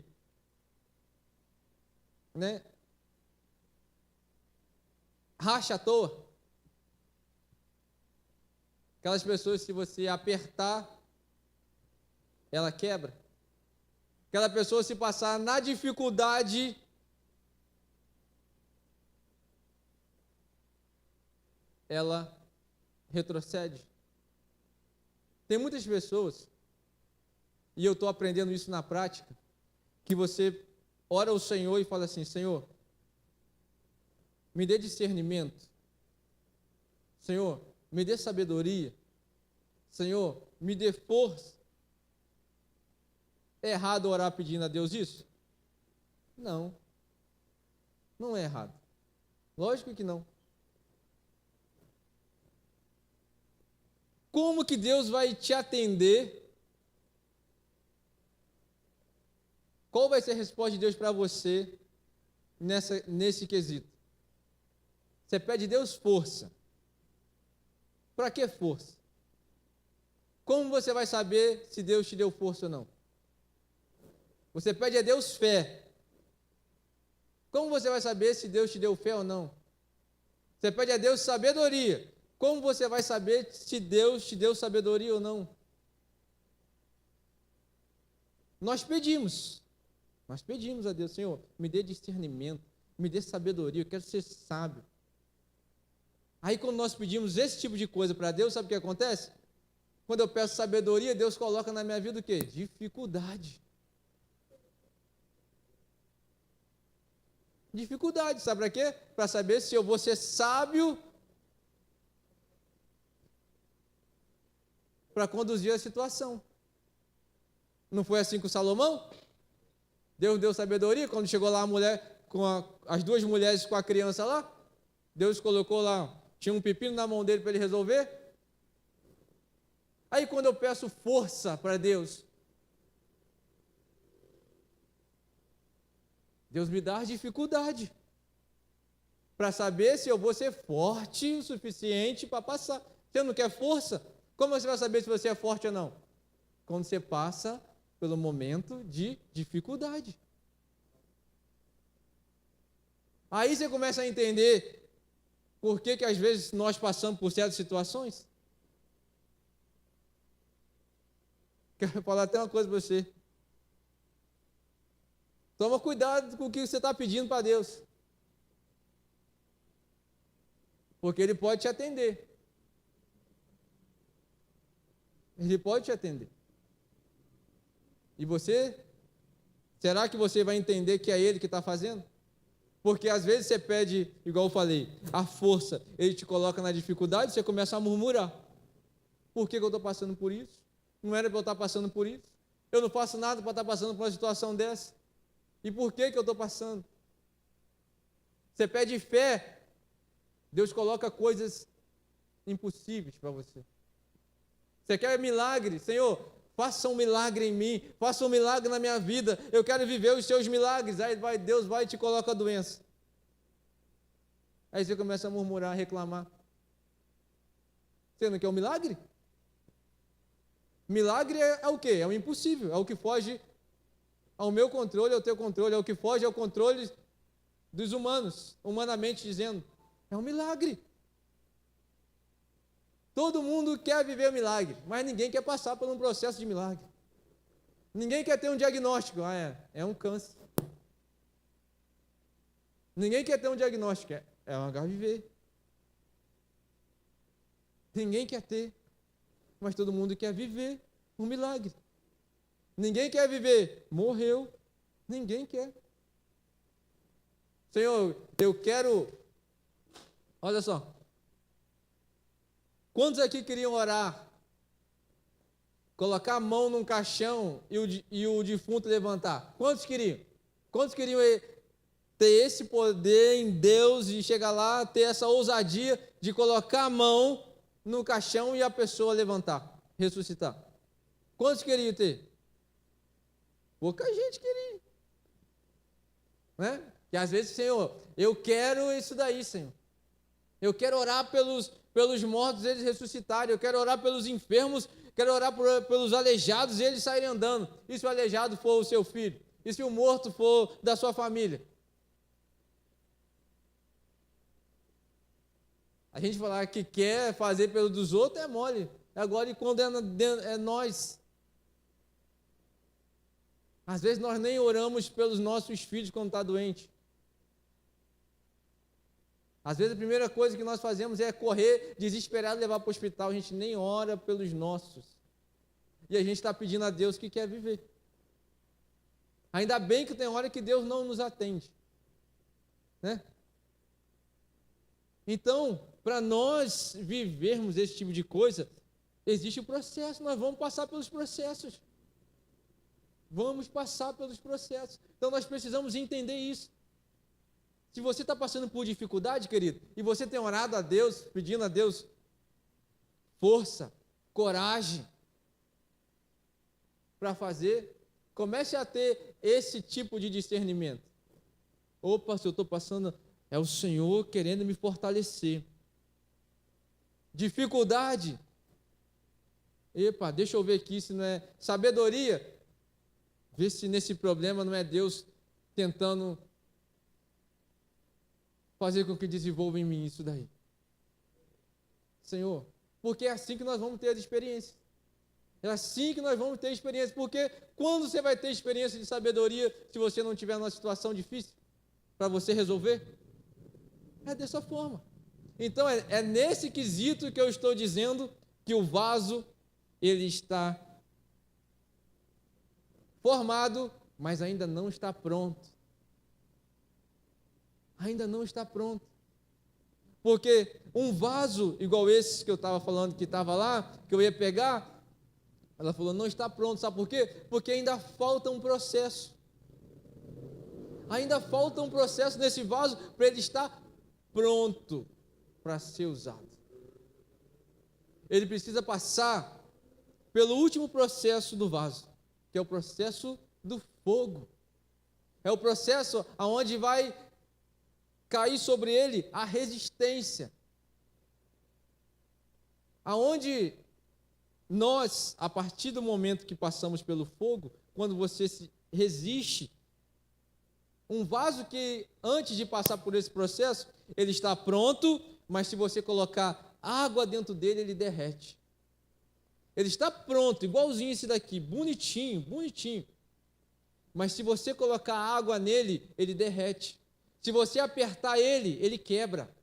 né, racha à toa? Aquelas pessoas que se você apertar, ela quebra. Aquela pessoa se passar na dificuldade, ela retrocede. Tem muitas pessoas, e eu estou aprendendo isso na prática, que você ora ao Senhor e fala assim, Senhor, me dê discernimento, Senhor, me dê sabedoria, Senhor, me dê força. É errado orar pedindo a Deus isso? Não. Não é errado. Lógico que não. como que Deus vai te atender? Qual vai ser a resposta de Deus para você nesse quesito? Você pede a Deus força. Para que força? Como você vai saber se Deus te deu força ou não? Você pede a Deus fé. Como você vai saber se Deus te deu fé ou não? Você pede a Deus sabedoria. Como você vai saber se Deus te deu sabedoria ou não? Nós pedimos a Deus, Senhor, me dê discernimento, me dê sabedoria, eu quero ser sábio. Aí quando nós pedimos esse tipo de coisa para Deus, sabe o que acontece? Quando eu peço sabedoria, Deus coloca na minha vida o quê? Dificuldade. Dificuldade, sabe para quê? Para saber se eu vou ser sábio para conduzir a situação. Não foi assim com Salomão? Deus deu sabedoria, quando chegou lá a mulher, as duas mulheres com a criança lá, Deus colocou lá, tinha um pepino na mão dele para ele resolver. Aí quando eu peço força para Deus, Deus me dá dificuldade para saber se eu vou ser forte o suficiente para passar. Você não quer força? Como você vai saber se você é forte ou não? Quando você passa pelo momento de dificuldade. Aí você começa a entender por que às vezes nós passamos por certas situações. Quero falar até uma coisa para você. Toma cuidado com o que você está pedindo para Deus. Porque Ele pode te atender. Ele pode te atender. E você, será que você vai entender que é Ele que está fazendo? Porque às vezes você pede, igual eu falei, a força, Ele te coloca na dificuldade, você começa a murmurar. Por que eu estou passando por isso? Não era para eu estar passando por isso? Eu não faço nada para estar passando por uma situação dessa. E por que eu estou passando? Você pede fé, Deus coloca coisas impossíveis para você. Você quer milagre? Senhor, faça um milagre em mim, faça um milagre na minha vida, eu quero viver os seus milagres. Aí Deus vai e te coloca a doença. Aí você começa a murmurar, a reclamar. Você não quer um milagre? Milagre é o quê? É o impossível, é o que foge ao meu controle, ao teu controle, é o que foge ao controle dos humanos, humanamente dizendo. É um milagre. Todo mundo quer viver o milagre, mas ninguém quer passar por um processo de milagre. Ninguém quer ter um diagnóstico. É um câncer. Ninguém quer ter um diagnóstico. É um HIV. Ninguém quer ter, mas todo mundo quer viver um milagre. Ninguém quer viver. Morreu. Ninguém quer. Senhor, eu quero... Olha só. Quantos aqui queriam orar? Colocar a mão num caixão e o defunto levantar? Quantos queriam? Quantos queriam ter esse poder em Deus e chegar lá, ter essa ousadia de colocar a mão no caixão e a pessoa levantar, ressuscitar? Quantos queriam ter? Pouca gente queria. Né? E às vezes, Senhor, eu quero isso daí, Senhor. Eu quero orar pelos mortos, eles ressuscitarem. Eu quero orar pelos enfermos, quero orar pelos aleijados e eles saírem andando. E se o aleijado for o seu filho? E se o morto for da sua família? A gente falar que quer fazer pelo dos outros é mole. Agora, e quando é nós? Às vezes nós nem oramos pelos nossos filhos quando está doente. Às vezes a primeira coisa que nós fazemos é correr desesperado e levar para o hospital. A gente nem ora pelos nossos. E a gente está pedindo a Deus que quer viver. Ainda bem que tem hora que Deus não nos atende. Né? Então, para nós vivermos esse tipo de coisa, existe um processo. Nós vamos passar pelos processos. Vamos passar pelos processos. Então nós precisamos entender isso. Se você está passando por dificuldade, querido, e você tem orado a Deus, pedindo a Deus força, coragem para fazer. Comece a ter esse tipo de discernimento. Opa, se eu estou passando, é o Senhor querendo me fortalecer. Dificuldade. Epa, deixa eu ver aqui se não é sabedoria. Ver se nesse problema não é Deus tentando fazer com que desenvolva em mim isso daí. Senhor, porque é assim que nós vamos ter as experiências. É assim que nós vamos ter experiência. Porque quando você vai ter experiência de sabedoria se você não tiver numa situação difícil para você resolver? É dessa forma. Então é nesse quesito que eu estou dizendo que o vaso ele está formado, mas ainda não está pronto. Ainda não está pronto. Porque um vaso igual esse que eu estava falando, que estava lá, que eu ia pegar, ela falou, não está pronto. Sabe por quê? Porque ainda falta um processo. Ainda falta um processo nesse vaso para ele estar pronto para ser usado. Ele precisa passar pelo último processo do vaso, que é o processo do fogo. É o processo onde vai cair sobre ele a resistência. Aonde nós, a partir do momento que passamos pelo fogo, quando você se resiste, um vaso que antes de passar por esse processo, ele está pronto, mas se você colocar água dentro dele, ele derrete. Ele está pronto, igualzinho esse daqui, bonitinho, bonitinho. Mas se você colocar água nele, ele derrete. Se você apertar ele, ele quebra.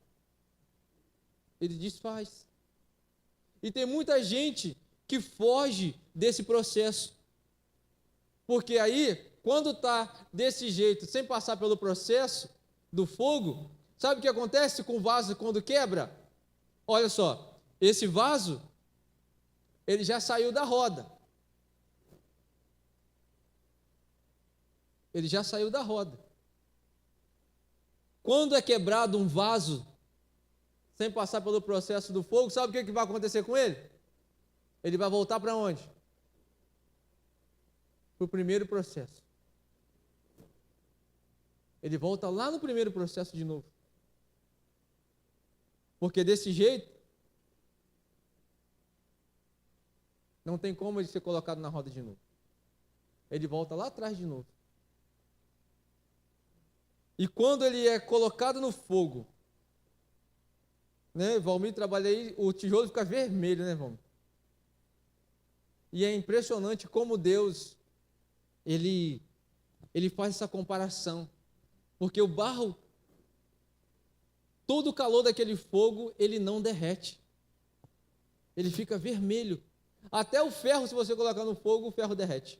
Ele desfaz. E tem muita gente que foge desse processo. Porque aí, quando está desse jeito, sem passar pelo processo do fogo, sabe o que acontece com o vaso quando quebra? Olha só, esse vaso, ele já saiu da roda. Ele já saiu da roda. Quando é quebrado um vaso, sem passar pelo processo do fogo, sabe o que vai acontecer com ele? Ele vai voltar para onde? Para o primeiro processo. Ele volta lá no primeiro processo de novo. Porque desse jeito, não tem como ele ser colocado na roda de novo. Ele volta lá atrás de novo. E quando ele é colocado no fogo, né, Valmir, trabalhei, o tijolo fica vermelho, né, Valmir? E é impressionante como Deus, ele faz essa comparação. Porque o barro, todo o calor daquele fogo, ele não derrete. Ele fica vermelho. Até o ferro, se você colocar no fogo, o ferro derrete.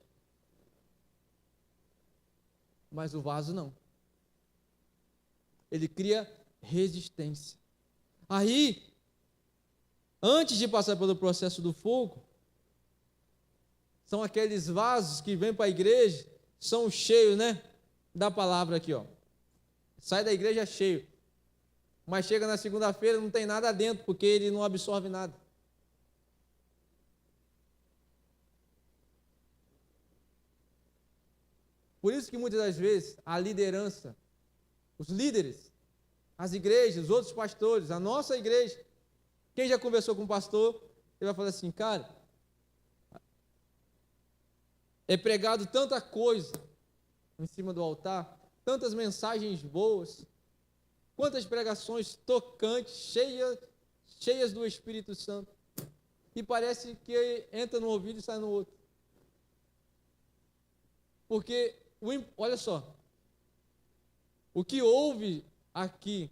Mas o vaso não. Ele cria resistência. Aí, antes de passar pelo processo do fogo, são aqueles vasos que vêm para a igreja, são cheios, né? Da palavra aqui, ó. Sai da igreja cheio. Mas chega na segunda-feira, não tem nada dentro, porque ele não absorve nada. Por isso que muitas das vezes a liderança, os líderes, as igrejas, os outros pastores, a nossa igreja, quem já conversou com o pastor, ele vai falar assim, cara, é pregado tanta coisa em cima do altar, tantas mensagens boas, quantas pregações tocantes, cheias do Espírito Santo, e parece que entra no ouvido e sai no outro. Porque, olha só, o que houve aqui,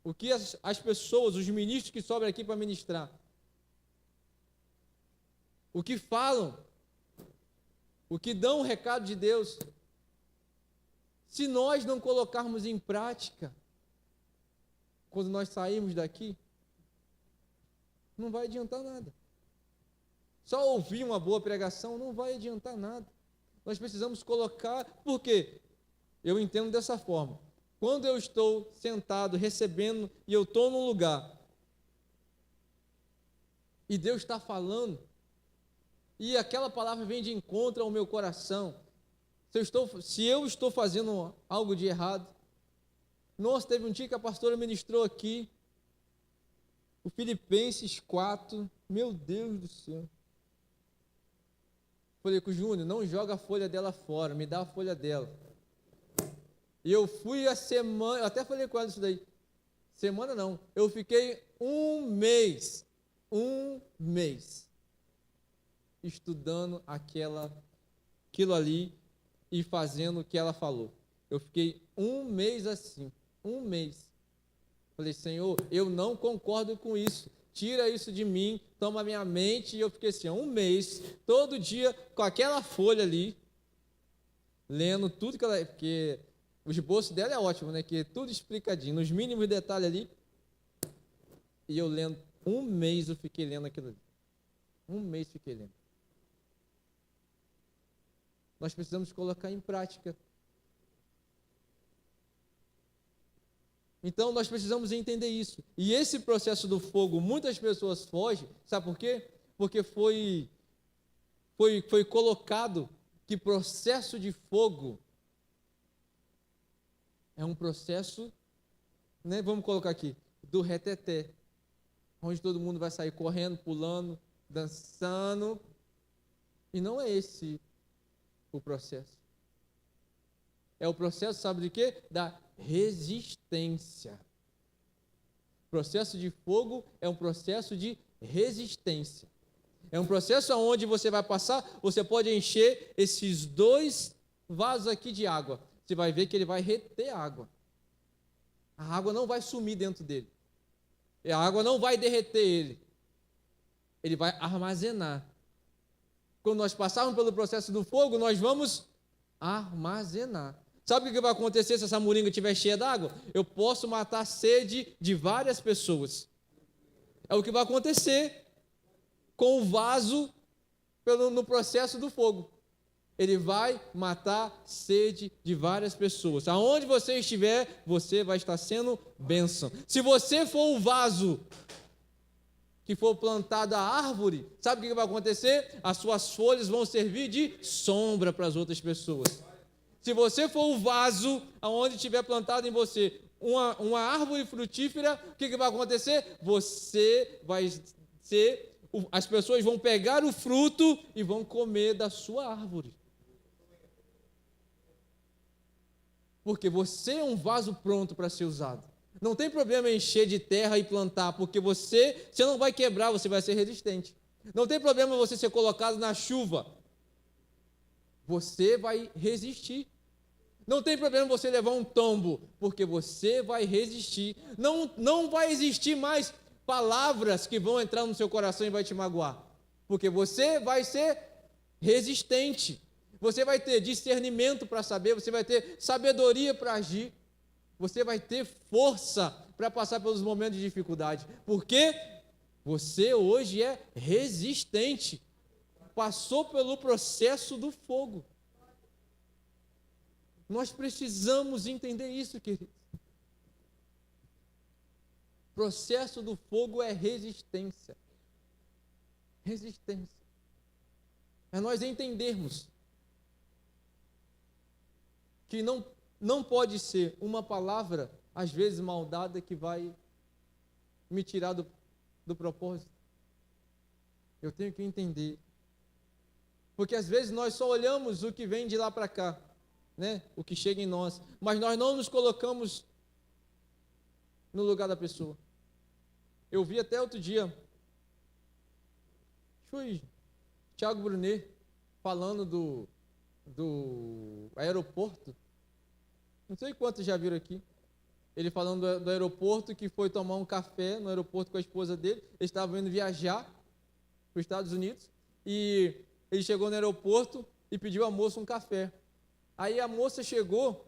o que as pessoas, os ministros que sobram aqui para ministrar, o que falam, o que dão o recado de Deus, se nós não colocarmos em prática, quando nós sairmos daqui, não vai adiantar nada. Só ouvir uma boa pregação não vai adiantar nada. Nós precisamos colocar, por quê? Eu entendo dessa forma. Quando eu estou sentado, recebendo, e eu estou num lugar e Deus está falando, e aquela palavra vem de encontro ao meu coração. Se eu estou fazendo algo de errado, nossa, teve um dia que a pastora ministrou aqui, o Filipenses 4, meu Deus do céu. Falei com o Júnior, não joga a folha dela fora, me dá a folha dela. E eu fui a semana, eu até falei com ela isso daí, semana não, eu fiquei um mês, estudando aquilo ali e fazendo o que ela falou. Eu fiquei um mês assim, um mês. Falei, Senhor, eu não concordo com isso, tira isso de mim, toma minha mente. E eu fiquei assim, um mês, todo dia, com aquela folha ali, lendo tudo que ela... Porque o esboço dela é ótimo, né? Que é tudo explicadinho, nos mínimos detalhes ali. E eu lendo, um mês eu fiquei lendo aquilo ali. Um mês fiquei lendo. Nós precisamos colocar em prática. Então, nós precisamos entender isso. E esse processo do fogo, muitas pessoas fogem, sabe por quê? Porque foi colocado que processo de fogo é um processo, né, vamos colocar aqui, do reteté, onde todo mundo vai sair correndo, pulando, dançando, e não é esse o processo. É o processo, sabe de quê? Da resistência. O processo de fogo é um processo de resistência. É um processo onde você vai passar, você pode encher esses 2 vasos aqui de água. Você vai ver que ele vai reter água. A água não vai sumir dentro dele. A água não vai derreter ele. Ele vai armazenar. Quando nós passarmos pelo processo do fogo, nós vamos armazenar. Sabe o que vai acontecer se essa moringa estiver cheia d'água? Eu posso matar a sede de várias pessoas. É o que vai acontecer com o vaso no processo do fogo. Ele vai matar sede de várias pessoas. Aonde você estiver, você vai estar sendo bênção. Se você for o vaso que for plantado a árvore, sabe o que vai acontecer? As suas folhas vão servir de sombra para as outras pessoas. Se você for o vaso aonde estiver plantado em você uma árvore frutífera, o que vai acontecer? Você vai ser, as pessoas vão pegar o fruto e vão comer da sua árvore. Porque você é um vaso pronto para ser usado. Não tem problema encher de terra e plantar, porque você não vai quebrar, você vai ser resistente. Não tem problema você ser colocado na chuva. Você vai resistir. Não tem problema você levar um tombo, porque você vai resistir. Não vai existir mais palavras que vão entrar no seu coração e vai te magoar, porque você vai ser resistente. Você vai ter discernimento para saber, você vai ter sabedoria para agir, você vai ter força para passar pelos momentos de dificuldade, porque você hoje é resistente, passou pelo processo do fogo. Nós precisamos entender isso, queridos. O processo do fogo é resistência. Resistência. É nós entendermos que não pode ser uma palavra, às vezes maldada, que vai me tirar do propósito. Eu tenho que entender. Porque às vezes nós só olhamos o que vem de lá para cá, né? O que chega em nós, mas nós não nos colocamos no lugar da pessoa. Eu vi até outro dia, foi Thiago Brunet falando do aeroporto. Não sei quantos já viram aqui. Ele falando do aeroporto, que foi tomar um café no aeroporto com a esposa dele. Eles estavam indo viajar para os Estados Unidos e ele chegou no aeroporto e pediu à moça um café. Aí a moça chegou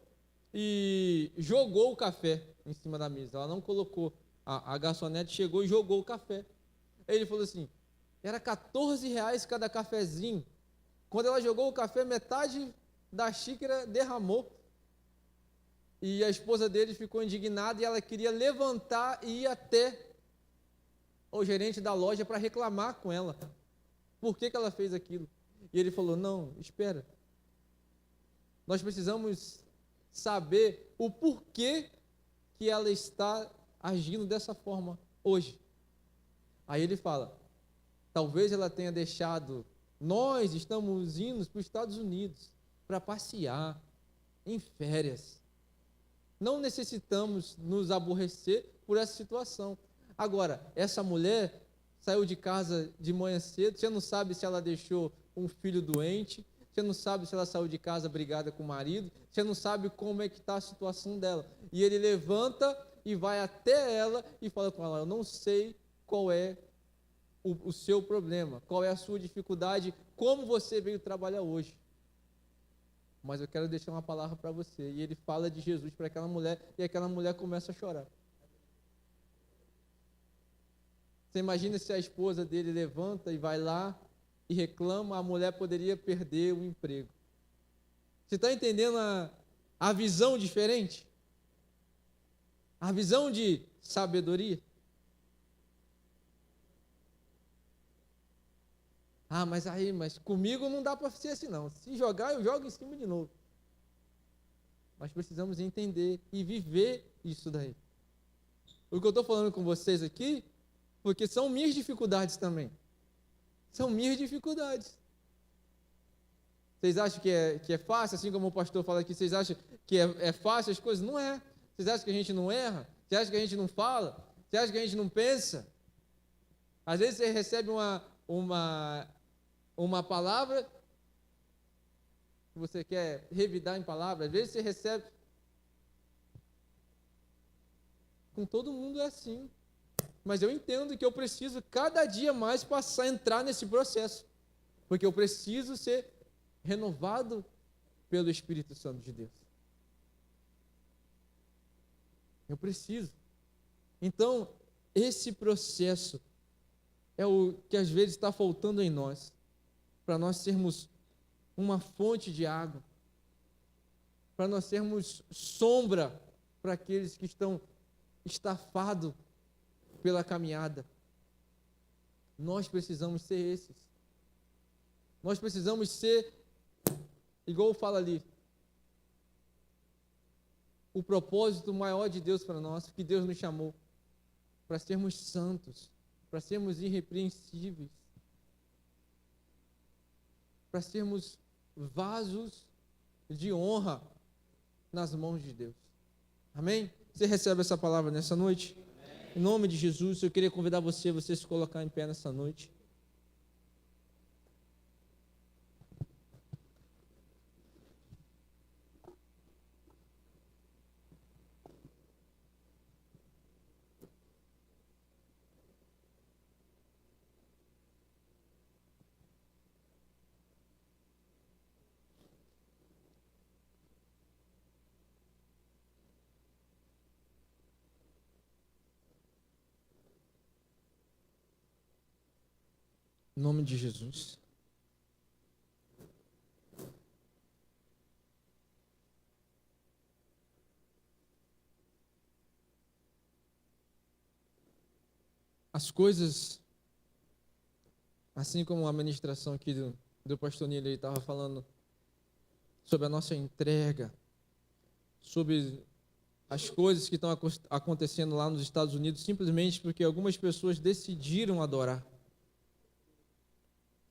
e jogou o café em cima da mesa. Ela não colocou. A garçonete chegou e jogou o café. Aí ele falou assim, era R$14 cada cafezinho. Quando ela jogou o café, metade da xícara derramou. E a esposa dele ficou indignada e ela queria levantar e ir até ao gerente da loja para reclamar com ela. Por que ela fez aquilo? E ele falou: não, espera. Nós precisamos saber o porquê que ela está agindo dessa forma hoje. Aí ele fala: talvez ela tenha deixado. Nós estamos indo para os Estados Unidos para passear, em férias. Não necessitamos nos aborrecer por essa situação. Agora, essa mulher saiu de casa de manhã cedo, você não sabe se ela deixou um filho doente, você não sabe se ela saiu de casa brigada com o marido, você não sabe como é que está a situação dela. E ele levanta e vai até ela e fala com ela: eu não sei qual é o seu problema, qual é a sua dificuldade, como você veio trabalhar hoje. Mas eu quero deixar uma palavra para você. E ele fala de Jesus para aquela mulher, e aquela mulher começa a chorar. Você imagina se a esposa dele levanta e vai lá e reclama, a mulher poderia perder o emprego. Você está entendendo a visão diferente? A visão de sabedoria? Ah, mas comigo não dá para ser assim não. Se jogar, eu jogo em cima de novo. Mas precisamos entender e viver isso daí. O que eu estou falando com vocês aqui, porque são minhas dificuldades também. São minhas dificuldades. Vocês acham que é fácil, assim como o pastor fala aqui, vocês acham que é fácil as coisas? Não é. Vocês acham que a gente não erra? Vocês acham que a gente não fala? Vocês acham que a gente não pensa? Às vezes você recebe uma palavra que você quer revidar em palavras, às vezes você recebe. Com todo mundo é assim. Mas eu entendo que eu preciso cada dia mais passar a entrar nesse processo, porque eu preciso ser renovado pelo Espírito Santo de Deus. Eu preciso. Então, esse processo é o que às vezes está faltando em nós, para nós sermos uma fonte de água, para nós sermos sombra para aqueles que estão estafados pela caminhada. Nós precisamos ser esses. Nós precisamos ser, igual fala ali, o propósito maior de Deus para nós, que Deus nos chamou, para sermos santos, para sermos irrepreensíveis, para sermos vasos de honra nas mãos de Deus. Amém? Você recebe essa palavra nessa noite? Amém. Em nome de Jesus, eu queria convidar você a se colocar em pé nessa noite. Em nome de Jesus. As coisas, assim como a ministração aqui do pastor Nilo estava falando sobre a nossa entrega, sobre as coisas que estão acontecendo lá nos Estados Unidos, simplesmente porque algumas pessoas decidiram adorar.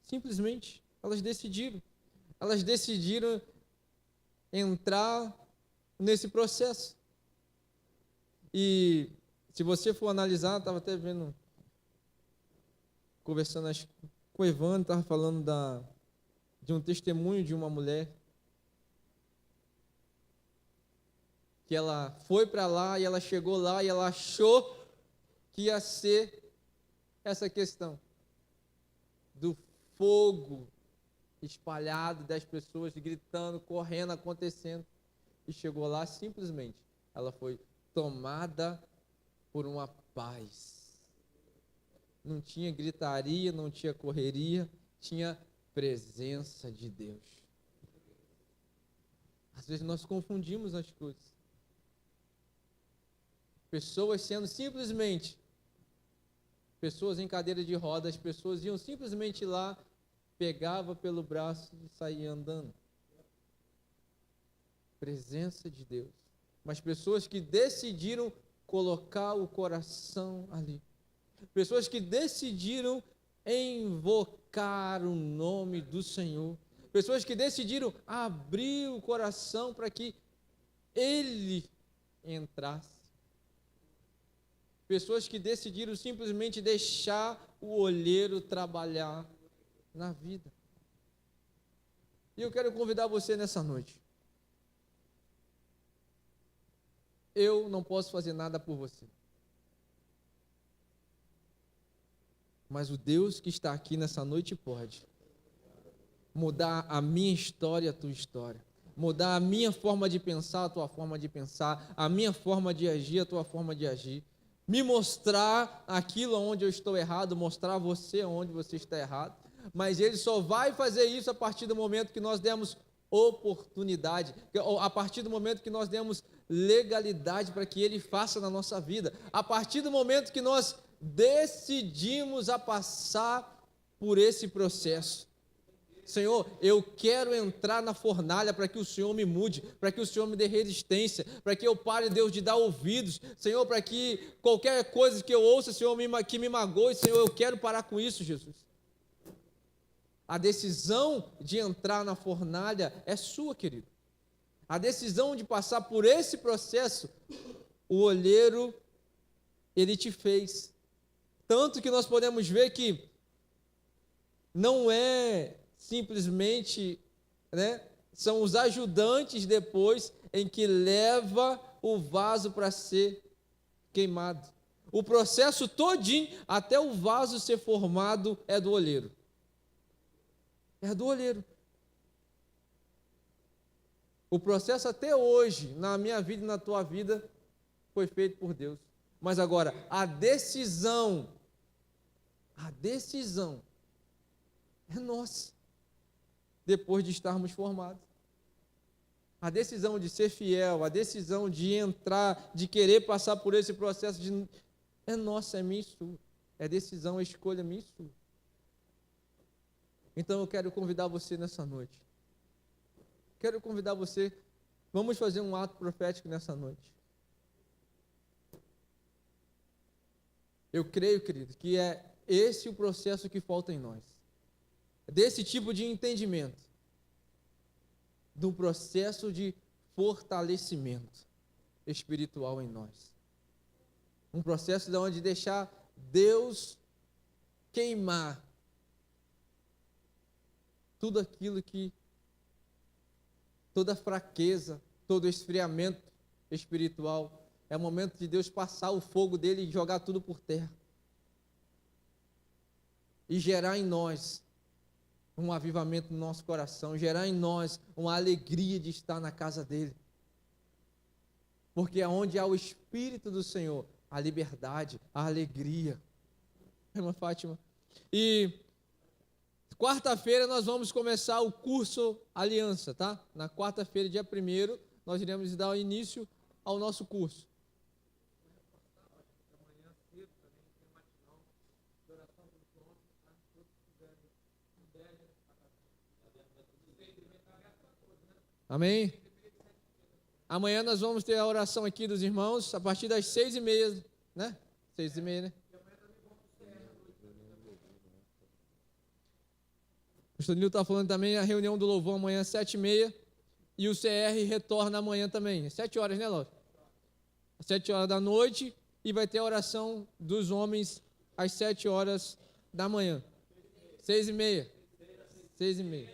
Simplesmente, elas decidiram entrar nesse processo. E se você for analisar, estava até vendo, conversando com o Evandro, estava falando de um testemunho de uma mulher, que ela foi para lá e ela chegou lá e ela achou que ia ser essa questão do fogo espalhado, das pessoas gritando, correndo, acontecendo, e chegou lá simplesmente, ela foi tomada por uma paz. Não tinha gritaria, não tinha correria, tinha presença de Deus. Às vezes nós confundimos as coisas. Pessoas sendo simplesmente pessoas em cadeira de rodas, pessoas iam simplesmente lá, pegava pelo braço e saía andando. Presença de Deus. Mas pessoas que decidiram colocar o coração ali. Pessoas que decidiram invocar o nome do Senhor. Pessoas que decidiram abrir o coração para que Ele entrasse. Pessoas que decidiram simplesmente deixar o olheiro trabalhar na vida. E eu quero convidar você nessa noite. Eu não posso fazer nada por você. Mas o Deus que está aqui nessa noite pode mudar a minha história, a tua história. Mudar a minha forma de pensar, a tua forma de pensar. A minha forma de agir, a tua forma de agir. Me mostrar aquilo onde eu estou errado, mostrar a você onde você está errado. Mas Ele só vai fazer isso a partir do momento que nós demos oportunidade, a partir do momento que nós demos legalidade para que Ele faça na nossa vida, a partir do momento que nós decidimos a passar por esse processo. Senhor, eu quero entrar na fornalha para que o Senhor me mude, para que o Senhor me dê resistência, para que eu pare, Deus, de dar ouvidos, Senhor, para que qualquer coisa que eu ouça, Senhor, que me magoe, Senhor, eu quero parar com isso, Jesus. A decisão de entrar na fornalha é sua, querido. A decisão de passar por esse processo, o olheiro, ele te fez. Tanto que nós podemos ver que não é simplesmente, são os ajudantes depois em que leva o vaso para ser queimado. O processo todinho, até o vaso ser formado, é do olheiro. É do olheiro. O processo até hoje, na minha vida e na tua vida, foi feito por Deus. Mas agora, a decisão é nossa, depois de estarmos formados. A decisão de ser fiel, a decisão de entrar, de querer passar por esse processo, é nossa, é minha e sua. É decisão, é escolha minha e sua. Então eu quero convidar você nessa noite. Quero convidar você, vamos fazer um ato profético nessa noite. Eu creio, querido, que é esse o processo que falta em nós. Desse tipo de entendimento. Do processo de fortalecimento espiritual em nós. Um processo de onde deixar Deus queimar tudo aquilo que, toda fraqueza, todo esfriamento espiritual, é o momento de Deus passar o fogo dele e jogar tudo por terra. E gerar em nós um avivamento no nosso coração, gerar em nós uma alegria de estar na casa dele. Porque onde há o Espírito do Senhor, a liberdade, a alegria. Irmã Fátima. E quarta-feira nós vamos começar o curso Aliança, tá? Na quarta-feira, dia 1º, nós iremos dar início ao nosso curso. Amém? Amanhã nós vamos ter a oração aqui dos irmãos, a partir das 6h30, né? 6h30, né? O pastor Nil está falando também a reunião do louvor amanhã às 7h30 e o CR retorna amanhã também, às 7 horas, né, Laura? Às 7 horas da noite e vai ter a oração dos homens às 7 horas da manhã. 6h30. 6h30.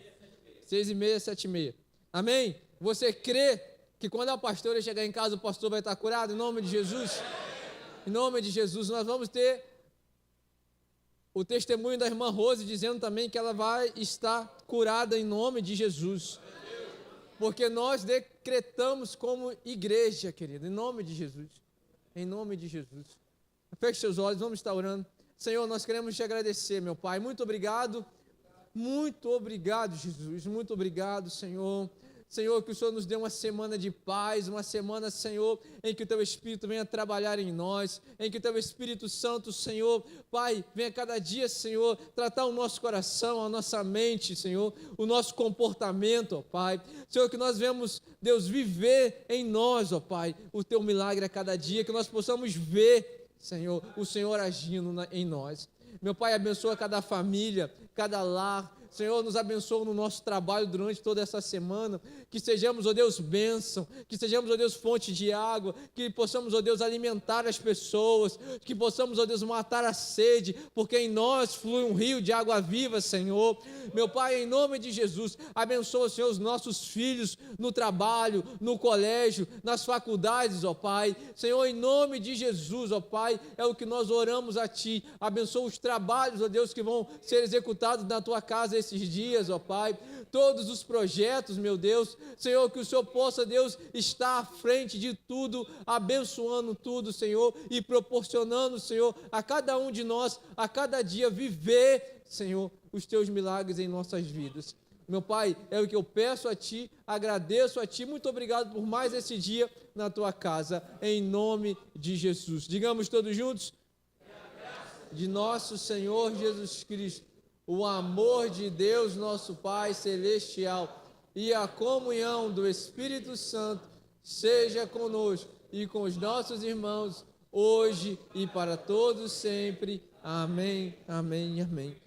6h30, 7h30. Amém? Você crê que quando a pastora chegar em casa o pastor vai estar curado? Em nome de Jesus? Em nome de Jesus, nós vamos ter o testemunho da irmã Rose dizendo também que ela vai estar curada em nome de Jesus. Porque nós decretamos como igreja, querido, em nome de Jesus. Em nome de Jesus. Feche seus olhos, vamos estar orando. Senhor, nós queremos te agradecer, meu Pai. Muito obrigado. Muito obrigado, Jesus. Muito obrigado, Senhor. Senhor, que o Senhor nos dê uma semana de paz, uma semana, Senhor, em que o Teu Espírito venha trabalhar em nós, em que o Teu Espírito Santo, Senhor, Pai, venha cada dia, Senhor, tratar o nosso coração, a nossa mente, Senhor, o nosso comportamento, ó Pai. Senhor, que nós venhamos, Deus, viver em nós, ó Pai, o Teu milagre a cada dia, que nós possamos ver, Senhor, o Senhor agindo em nós. Meu Pai, abençoa cada família, cada lar. Senhor, nos abençoa no nosso trabalho durante toda essa semana, que sejamos, ó Deus, bênção, que sejamos, ó Deus, fonte de água, que possamos, ó Deus, alimentar as pessoas, que possamos, ó Deus, matar a sede, porque em nós flui um rio de água viva, Senhor. Meu Pai, em nome de Jesus, abençoa, Senhor, os nossos filhos no trabalho, no colégio, nas faculdades, ó Pai. Senhor, em nome de Jesus, ó Pai, é o que nós oramos a Ti. Abençoa os trabalhos, ó Deus, que vão ser executados na Tua casa esses dias, ó Pai, todos os projetos, meu Deus, Senhor, que o Senhor possa, Deus, estar à frente de tudo, abençoando tudo, Senhor, e proporcionando, Senhor, a cada um de nós, a cada dia, viver, Senhor, os Teus milagres em nossas vidas. Meu Pai, é o que eu peço a Ti, agradeço a Ti, muito obrigado por mais esse dia na Tua casa, em nome de Jesus. Digamos todos juntos, de nosso Senhor Jesus Cristo, o amor de Deus, nosso Pai Celestial, e a comunhão do Espírito Santo seja conosco e com os nossos irmãos, hoje e para todos sempre. Amém, amém e amém.